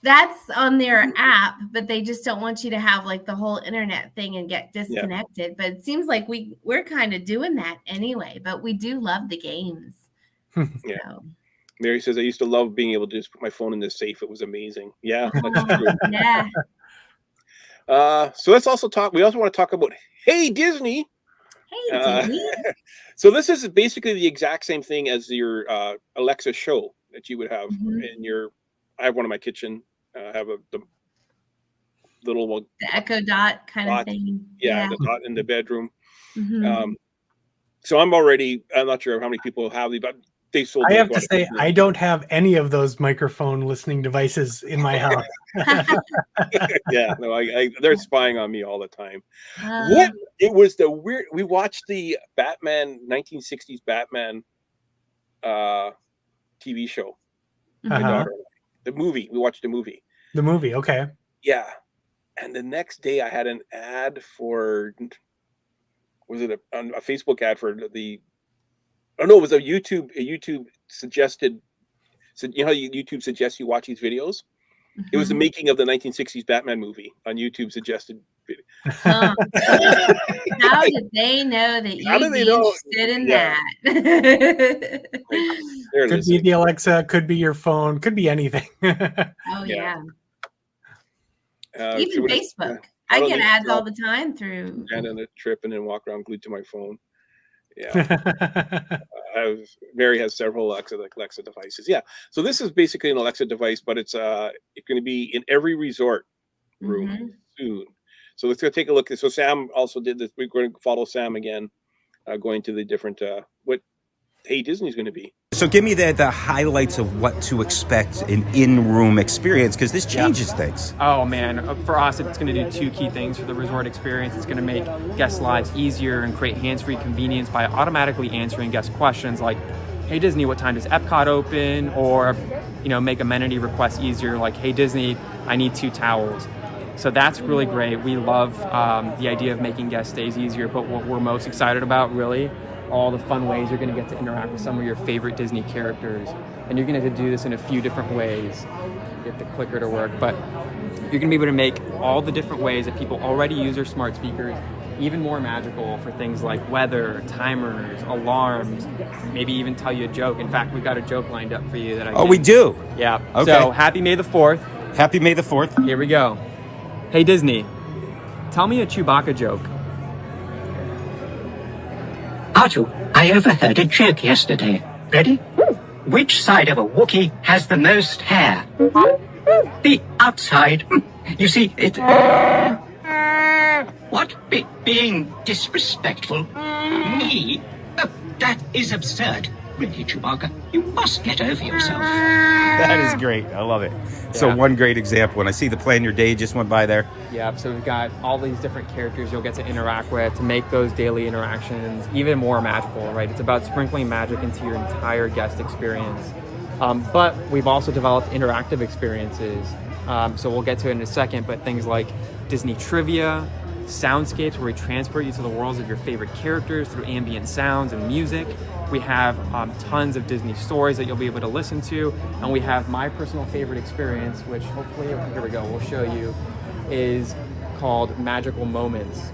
that's on their app, but they just don't want you to have like the whole internet thing and get disconnected. But it seems like we're kind of doing that anyway, but we do love the games. Yeah. Mary says, I used to love being able to just put my phone in the safe. It was amazing. Yeah, that's true. Yeah. So let's also talk. We also want to talk about Hey Disney. Hey Disney. So this is basically the exact same thing as your Alexa show that you would have in your. I have one in my kitchen. I have the little one. The Echo Dot kind of thing. Yeah, the dot in the bedroom. So I'm not sure how many people have these, but they sold. I have to say, I don't have any of those microphone listening devices in my house. Yeah, no, they're spying on me all the time. It was the weird. We watched the Batman 1960s Batman TV show. My daughter, the movie. We watched the movie. The movie, okay. Yeah, and the next day I had an ad for. Was it a Facebook ad for the? Oh no, it was a YouTube suggested. So you know how YouTube suggests you watch these videos? It was the making of the 1960s Batman movie on YouTube suggested video. How did they know that you'd be interested in that? Could be the Alexa, could be your phone, could be anything. Oh yeah. Even Facebook. I get ads all the time through. And on a trip and then walk around glued to my phone. Yeah. Mary has several Alexa devices. Yeah. So this is basically an Alexa device, but it's going to be in every resort room soon. So let's go take a look. So Sam also did this. We're going to follow Sam again, going to the different what Hey Disney's going to be. So give me the highlights of what to expect an in-room experience, because this changes things. Oh man, for us it's going to do two key things for the resort experience. It's going to make guests' lives easier and create hands-free convenience by automatically answering guest questions like, hey Disney, what time does Epcot open? Or, make amenity requests easier like, hey Disney, I need 2 towels. So that's really great. We love the idea of making guest stays easier, but what we're most excited about really all the fun ways you're going to get to interact with some of your favorite Disney characters. And you're going to do this in a few different ways. Get the clicker to work, but you're going to be able to make all the different ways that people already use their smart speakers even more magical for things like weather, timers, alarms, maybe even tell you a joke. In fact, we've got a joke lined up for you that we do? Yeah. Okay. So happy May the 4th. Happy May the 4th. Here we go. Hey Disney, tell me a Chewbacca joke. Artu, I overheard a joke yesterday. Ready? Which side of a Wookiee has the most hair? The outside. You see, it... What? Being disrespectful? Me? That is absurd. Really, Chewbacca, you must get over yourself. That is great. I love it. So one great example, when I see the Plan Your Day just went by there. Yeah, so we've got all these different characters you'll get to interact with to make those daily interactions even more magical, right? It's about sprinkling magic into your entire guest experience. But we've also developed interactive experiences. So we'll get to it in a second, but things like Disney trivia, soundscapes where we transport you to the worlds of your favorite characters through ambient sounds and music. We have tons of Disney stories that you'll be able to listen to. And we have my personal favorite experience, which hopefully, here we go, we'll show you, is called Magical Moments.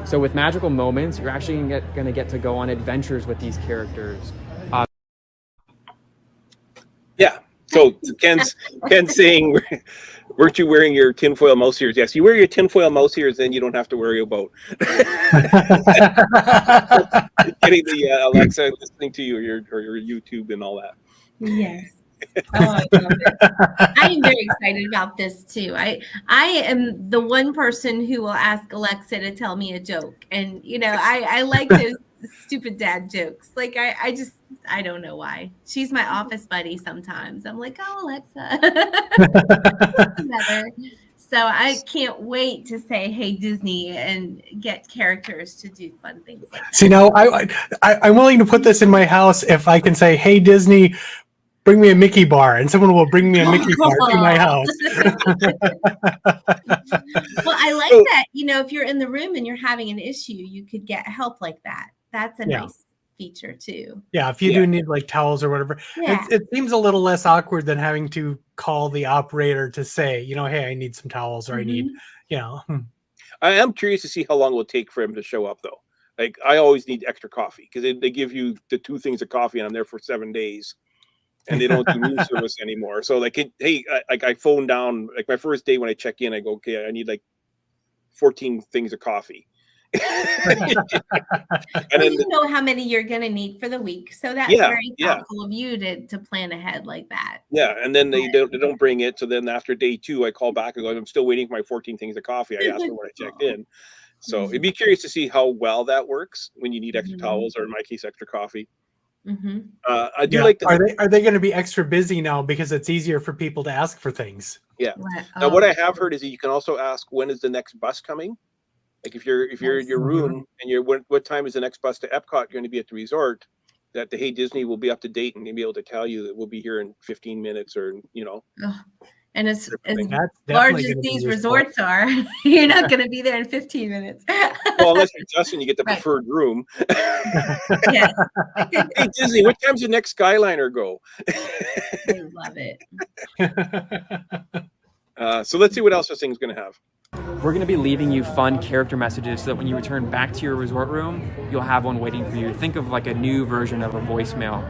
So with Magical Moments, you're actually going to get to go on adventures with these characters. Yeah. So Ken's saying, weren't you wearing your tinfoil mouse ears? Yes, you wear your tinfoil mouse ears, then you don't have to worry about getting the Alexa listening to you or your YouTube and all that. Yes. Oh, I love it. I am very excited about this too. I am the one person who will ask Alexa to tell me a joke, and I like those stupid dad jokes. Like I don't know why. She's my office buddy sometimes. I'm like, oh Alexa. So I can't wait to say hey Disney and get characters to do fun things like that. See, now I'm willing to put this in my house if I can say, hey Disney, bring me a Mickey bar, and someone will bring me a Mickey bar to my house. Well, I like that. If you're in the room and you're having an issue, you could get help like that. That's a nice feature too. Yeah, if you do need like towels or whatever, it seems a little less awkward than having to call the operator to say, hey, I need some towels, or I need, I am curious to see how long it will take for him to show up, though. Like, I always need extra coffee because they give you the 2 things of coffee, and I'm there for 7 days. And they don't do room service anymore. So I phone down, like my first day when I check in, I go, okay, I need like 14 things of coffee. And then you know how many you're going to need for the week. So that's very thoughtful of you to plan ahead like that. Yeah. And then they don't bring it. So then after day 2, I call back and go, I'm still waiting for my 14 things of coffee. I asked for when I checked in. So it'd be curious to see how well that works when you need extra towels, or in my case, extra coffee. I do like. Are they going to be extra busy now because it's easier for people to ask for things? Yeah. Now, what I have heard is that you can also ask, when is the next bus coming? Like if you're in your room and what time is the next bus to Epcot going to be at the resort, that the Hey Disney will be up to date and be able to tell you that we'll be here in 15 minutes, or And as large as these resorts are, you're not going to be there in 15 minutes. Well, unless you're Justin, you get the preferred room. Yes. Hey, Disney, what time's the next Skyliner go? I love it. So let's see what else this thing's going to have. We're going to be leaving you fun character messages so that when you return back to your resort room, you'll have one waiting for you. Think of like a new version of a voicemail.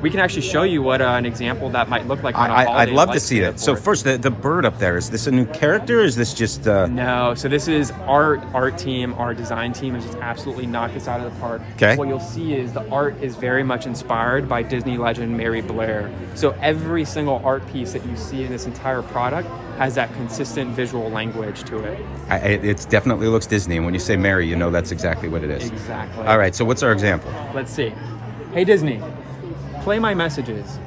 We can actually show you what an example that might look like on a holiday. I'd love to see that. So first, the bird up there, is this a new character, or is this just... No, so this is our art team, our design team has just absolutely knocked this out of the park. Okay. What you'll see is the art is very much inspired by Disney legend Mary Blair. So every single art piece that you see in this entire product has that consistent visual language to it. It definitely looks Disney, and when you say Mary, you know that's exactly what it is. Exactly. All right, so what's our example? Let's see. Hey Disney, play my messages.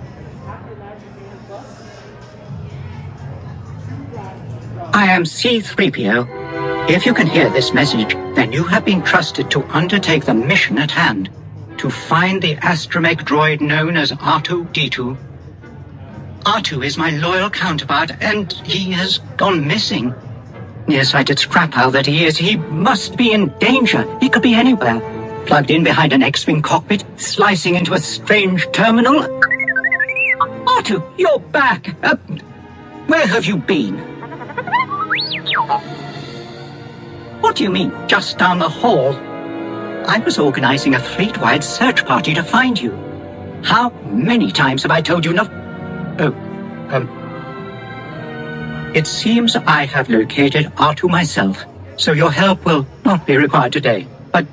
I am C-3PO. If you can hear this message, then you have been trusted to undertake the mission at hand, to find the astromech droid known as R2-D2. R2 is my loyal counterpart, and he has gone missing. Nearsighted scrap owl that he is, he must be in danger. He could be anywhere. Plugged in behind an X-Wing cockpit, slicing into a strange terminal. R2, you're back. Where have you been? What do you mean, just down the hall? I was organizing a fleet-wide search party to find you. How many times have I told you not... It seems I have located R2 myself, so your help will not be required today. But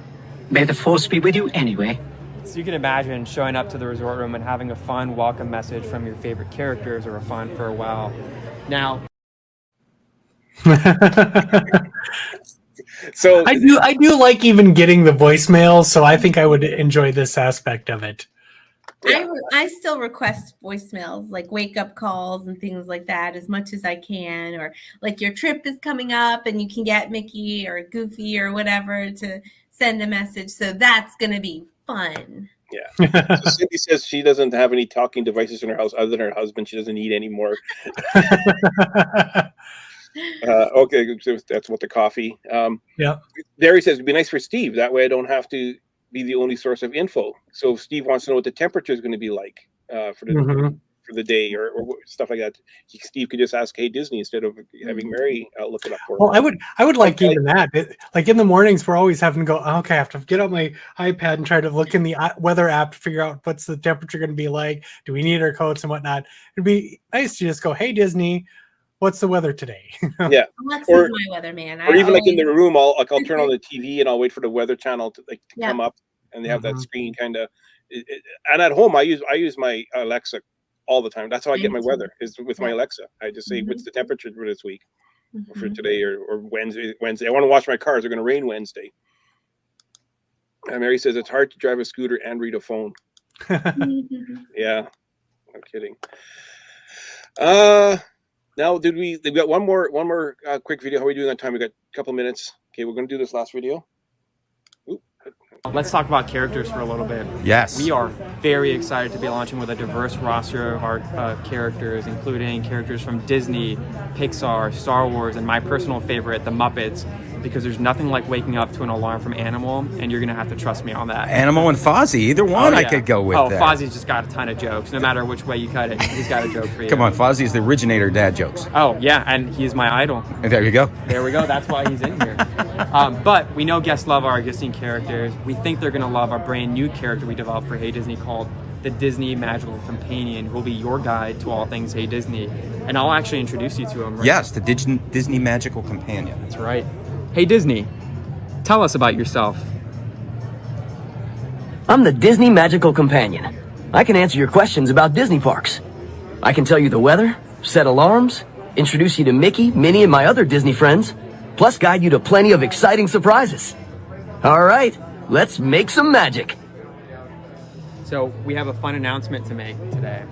may the Force be with you anyway. So you can imagine showing up to the resort room and having a fun welcome message from your favorite characters or a fun farewell. Now... So I do like even getting the voicemail, so I think I would enjoy this aspect of it. I still request voicemails, like wake up calls and things like that, as much as I can, or like your trip is coming up and you can get Mickey or Goofy or whatever to send a message. So that's going to be fun. Yeah. So Cindy says she doesn't have any talking devices in her house other than her husband. She doesn't need any more. Okay, so that's what the coffee. Yeah. Larry says it'd be nice for Steve. That way I don't have to be the only source of info. So if Steve wants to know what the temperature is going to be like for the day or stuff like that, Steve could just ask Hey Disney instead of having Mary look it up for him. Well, I would like even that. Like in the mornings, we're always having to go, okay, I have to get on my iPad and try to look in the weather app to figure out what's the temperature going to be like. Do we need our coats and whatnot? It'd be nice to just go, Hey Disney, what's the weather today? Yeah. Alexa's my weatherman. Or even like in the room, I'll turn on the TV and I'll wait for the weather channel to come up, and they have that screen kind of. And at home, I use my Alexa all the time. That's how I get my weather, is with my Alexa. I just say, what's the temperature for this week, or for today, or Wednesday. I want to wash my cars. They're going to rain Wednesday. And Mary says it's hard to drive a scooter and read a phone. Yeah, I'm kidding. Now, we've got one more quick video. How are we doing on time? We got a couple minutes. Okay, we're going to do this last video. Let's talk about characters for a little bit. Yes. We are very excited to be launching with a diverse roster of our characters, including characters from Disney, Pixar, Star Wars, and my personal favorite, the Muppets, because there's nothing like waking up to an alarm from Animal, and you're going to have to trust me on that. Animal and Fozzie, either one I could go with. That. Fozzie's just got a ton of jokes. No matter which way you cut it, he's got a joke for you. Come on, Fozzie's the originator of dad jokes. Oh, yeah, and he's my idol. And there you go. There we go. That's why he's in here. But we know guests love our existing characters. We think they're going to love our brand new character we developed for Hey Disney called the Disney Magical Companion, who will be your guide to all things Hey Disney. And I'll actually introduce you to him. Right? Yes, the Disney Magical Companion. That's right. Hey Disney, tell us about yourself. I'm the Disney Magical Companion. I can answer your questions about Disney parks. I can tell you the weather, set alarms, introduce you to Mickey, Minnie, and my other Disney friends. plus guide you to plenty of exciting surprises. All right, let's make some magic. So we have a fun announcement to make today.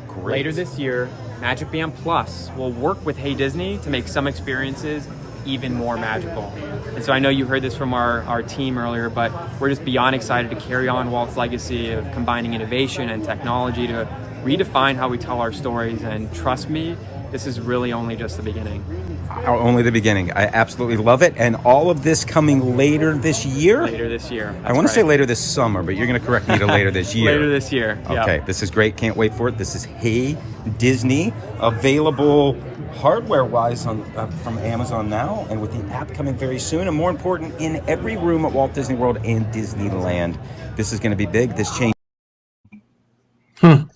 Great. Later this year, Magic Band Plus will work with Hey Disney to make some experiences even more magical. And so I know you heard this from our team earlier, but we're just beyond excited to carry on Walt's legacy of combining innovation and technology to redefine how we tell our stories. And trust me, this is really only just the beginning. Only the beginning. I absolutely love it. And all of this coming later this year? Later this year. I want to say later this summer, but you're going to correct me to later this year. Later this year. Okay, this is great. Can't wait for it. This is Hey Disney, available hardware-wise on from Amazon now, and with the app coming very soon, and more important, in every room at Walt Disney World and Disneyland. This is going to be big. This change.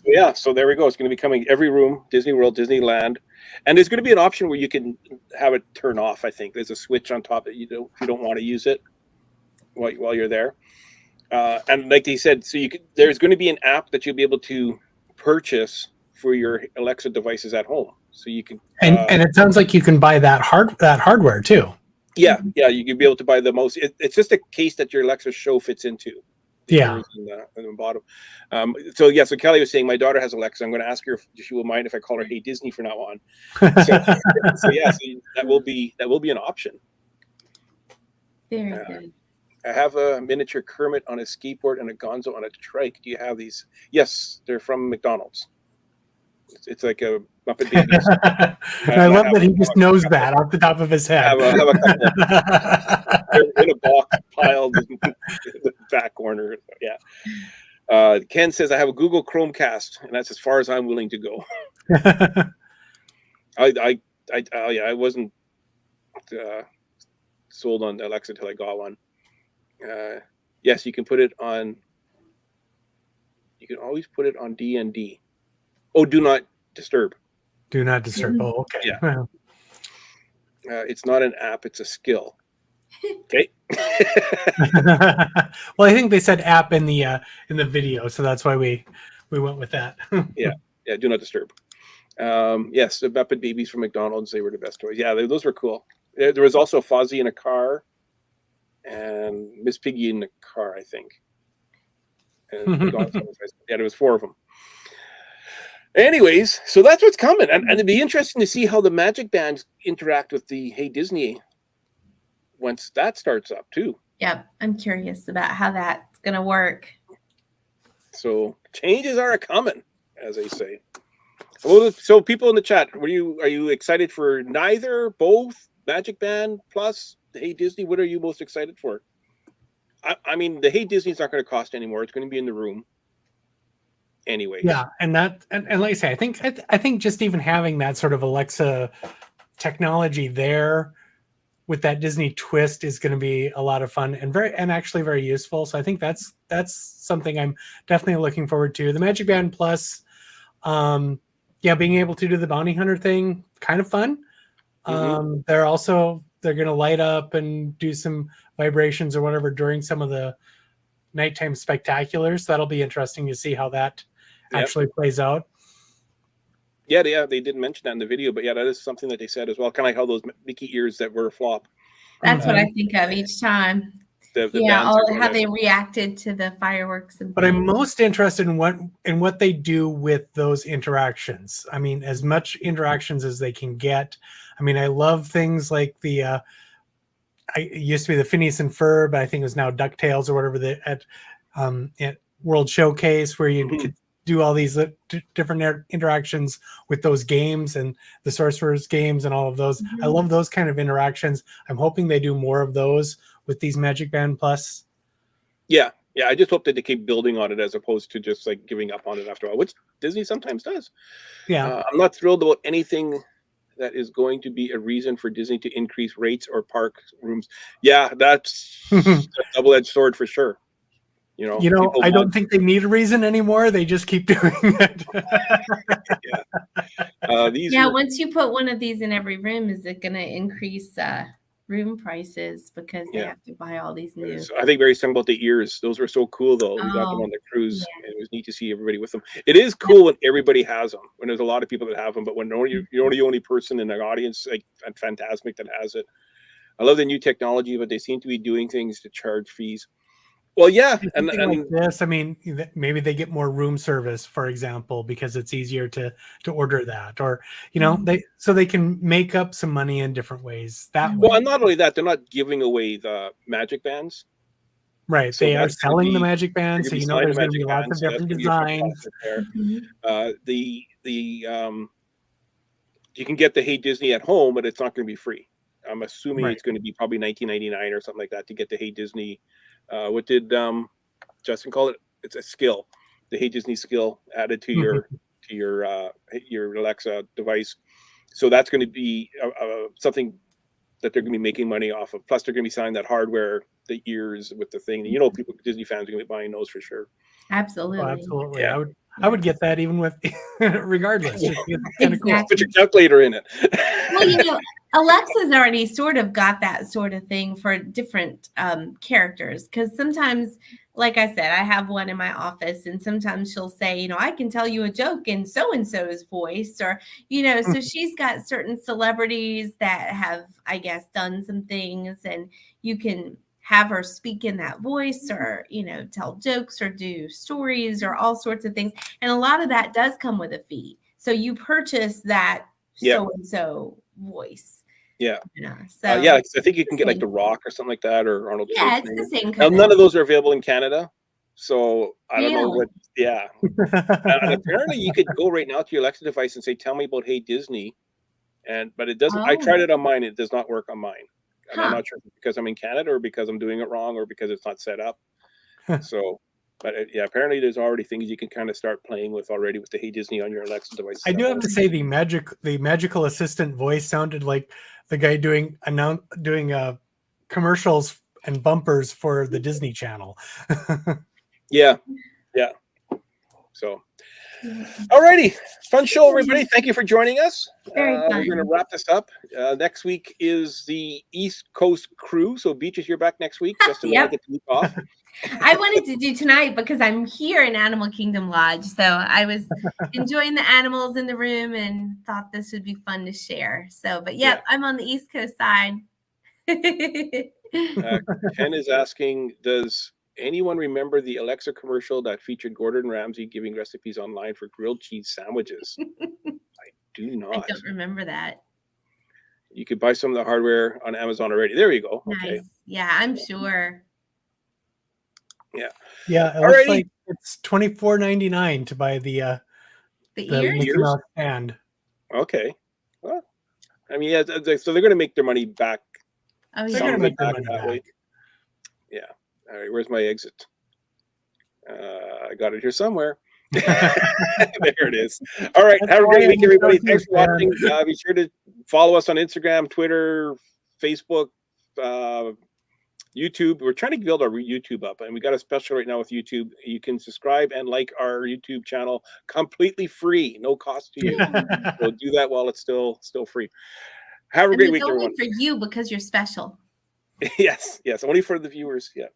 Yeah, so there we go. It's going to be coming every room, Disney World, Disneyland, and there's going to be an option where you can have it turn off. I think there's a switch on top that if you don't want to use it while you're there. And like they said, so there's going to be an app that you'll be able to purchase for your Alexa devices at home. So you can and it sounds like you can buy that hardware too. Yeah, you can be able to buy the most. It's just a case that your Alexa show fits into. Yeah. In the bottom. So Kelly was saying my daughter has Alexa. I'm going to ask her if she will mind if I call her Hey Disney from now on. So that will be an option. Very good. I have a miniature Kermit on a skateboard and a Gonzo on a trike. Do you have these? Yes, they're from McDonald's. It's like a Muppet Babies. I love that he just knows that off the top of his head. I have a couple. They're in a box piled in the back corner. Yeah. Ken says I have a Google Chromecast, and that's as far as I'm willing to go. I wasn't sold on Alexa till I got one. Yes, you can put it on. You can always put it on D&D. Oh, do not disturb. Do not disturb. Oh, okay. Yeah. It's not an app; it's a skill. Okay. Well, I think they said app in the video, so that's why we went with that. Yeah. Do not disturb. Yes, the Muppet Babies from McDonald's. They were the best toys. Yeah, those were cool. There was also Fozzie in a car, and Miss Piggy in the car, I think. And there was 4 of them. Anyways, so that's what's coming, and it'd be interesting to see how the Magic Bands interact with the Hey Disney once that starts up too. Yep, I'm curious about how that's gonna work. So changes are coming, as they say. Well, so people in the chat, are you excited for neither, both, Magic Band Plus, Hey Disney? What are you most excited for? I mean, the Hey Disney's not going to cost anymore. It's going to be in the room. Anyway. Yeah, and like I say, I think just even having that sort of Alexa technology there with that Disney twist is going to be a lot of fun and actually very useful. So I think that's something I'm definitely looking forward to. The Magic Band Plus, being able to do the bounty hunter thing, kind of fun. They're going to light up and do some vibrations or whatever during some of the nighttime spectaculars. That'll be interesting to see how that actually plays out. Yeah, they didn't mention that in the video, but that is something that they said as well. Kind of like how those Mickey ears that were a flop. That's what I think of each time. How they reacted to the fireworks. But I'm most interested in what they do with those interactions. I mean, as much interactions as they can get. I mean, I love things like it used to be the Phineas and Ferb, but I think it was now DuckTales or whatever at World Showcase, where you could do all these different interactions with those games and the Sorcerer's games and all of those. I love those kind of interactions. I'm hoping they do more of those with these Magic Band Plus. Yeah. I just hope that they keep building on it as opposed to just like giving up on it after all, which Disney sometimes does. Yeah. I'm not thrilled about anything that is going to be a reason for Disney to increase rates or park rooms. Yeah, that's a double-edged sword for sure. I don't think they need a reason anymore. They just keep doing it. Once you put one of these in every room, is it going to increase room prices because they have to buy all these new? I think very strong about the ears. Those were so cool, though. We got them on the cruise, and it was neat to see everybody with them. It is cool when everybody has them. When there's a lot of people that have them, but when you're the only person in the audience, like at Fantasmic, that has it. I love the new technology, but they seem to be doing things to charge fees. Well, yeah, and like this, I mean, maybe they get more room service, for example, because it's easier to order that, or they can make up some money in different ways. That way. Well, and not only that, they're not giving away the magic bands. Right, So they are that's gonna selling the be- magic bands, so they're you gonna know be there's selling going to the be magic lots of bands, so that's different gonna be a designs. profit there. You can get the Hey Disney at home, but it's not going to be free. I'm assuming Right. it's going to be probably $19.99 or something like that to get the Hey Disney. What did Justin call it? It's a skill, the Hey Disney skill added to your your Alexa device. So that's going to be something that they're going to be making money off of. Plus, they're going to be selling that hardware, the ears with the thing. You know, people, Disney fans are going to be buying those for sure. Absolutely. Oh, absolutely. Yeah. I would get that even with regardless. Just kind of cool. Put your calculator in it. Well, Alexa's already sort of got that sort of thing for different characters, because sometimes, like I said, I have one in my office, and sometimes she'll say, I can tell you a joke in so-and-so's voice, or, so she's got certain celebrities that have, I guess, done some things, and you can have her speak in that voice, or, tell jokes or do stories or all sorts of things. And a lot of that does come with a fee. So you purchase that so-and-so voice. Yeah. So I think you can get like The Rock or something like that, or Arnold Schwarzenegger. It's the same Now, kind none of those are available in Canada. So I don't know Really? what, and apparently you could go right now to your Alexa device and say, tell me about Hey Disney. But it doesn't, I tried it on mine. It does not work on mine. And I'm not sure if it's because I'm in Canada or because I'm doing it wrong or because it's not set up. So, but apparently there's already things you can kind of start playing with already with the Hey Disney on your Alexa device. I do have to say the magical assistant voice sounded like the guy doing commercials and bumpers for the Disney Channel. Yeah. So, alrighty, fun show, everybody. Thank you for joining us. We're going to wrap this up. Next week is the East Coast crew. So, Beaches, you're back next week. Just to get the week off. I wanted to do tonight because I'm here in Animal Kingdom Lodge. So I was enjoying the animals in the room and thought this would be fun to share. So, but I'm on the East Coast side. Ken is asking, does anyone remember the Alexa commercial that featured Gordon Ramsay giving recipes online for grilled cheese sandwiches? I do not. I don't remember that. You could buy some of the hardware on Amazon already. There you go. Nice. Okay. Yeah, I'm sure. Yeah, it looks like it's $24.99 to buy the ears stand. Okay. Well, I mean, so they're going to make their money back. Oh, they're going to make their money that back. way. Yeah. All right. Where's my exit? I got it here somewhere. There it is. All right. Have a great week, everybody. Thanks for watching. Be sure to follow us on Instagram, Twitter, Facebook, YouTube. We're trying to build our YouTube up, and we got a special right now with YouTube. You can subscribe and like our YouTube channel completely free, no cost to you. So do that while it's still free. Have a great week, everyone. Only for you because you're special. Yes, only for the viewers. Yeah.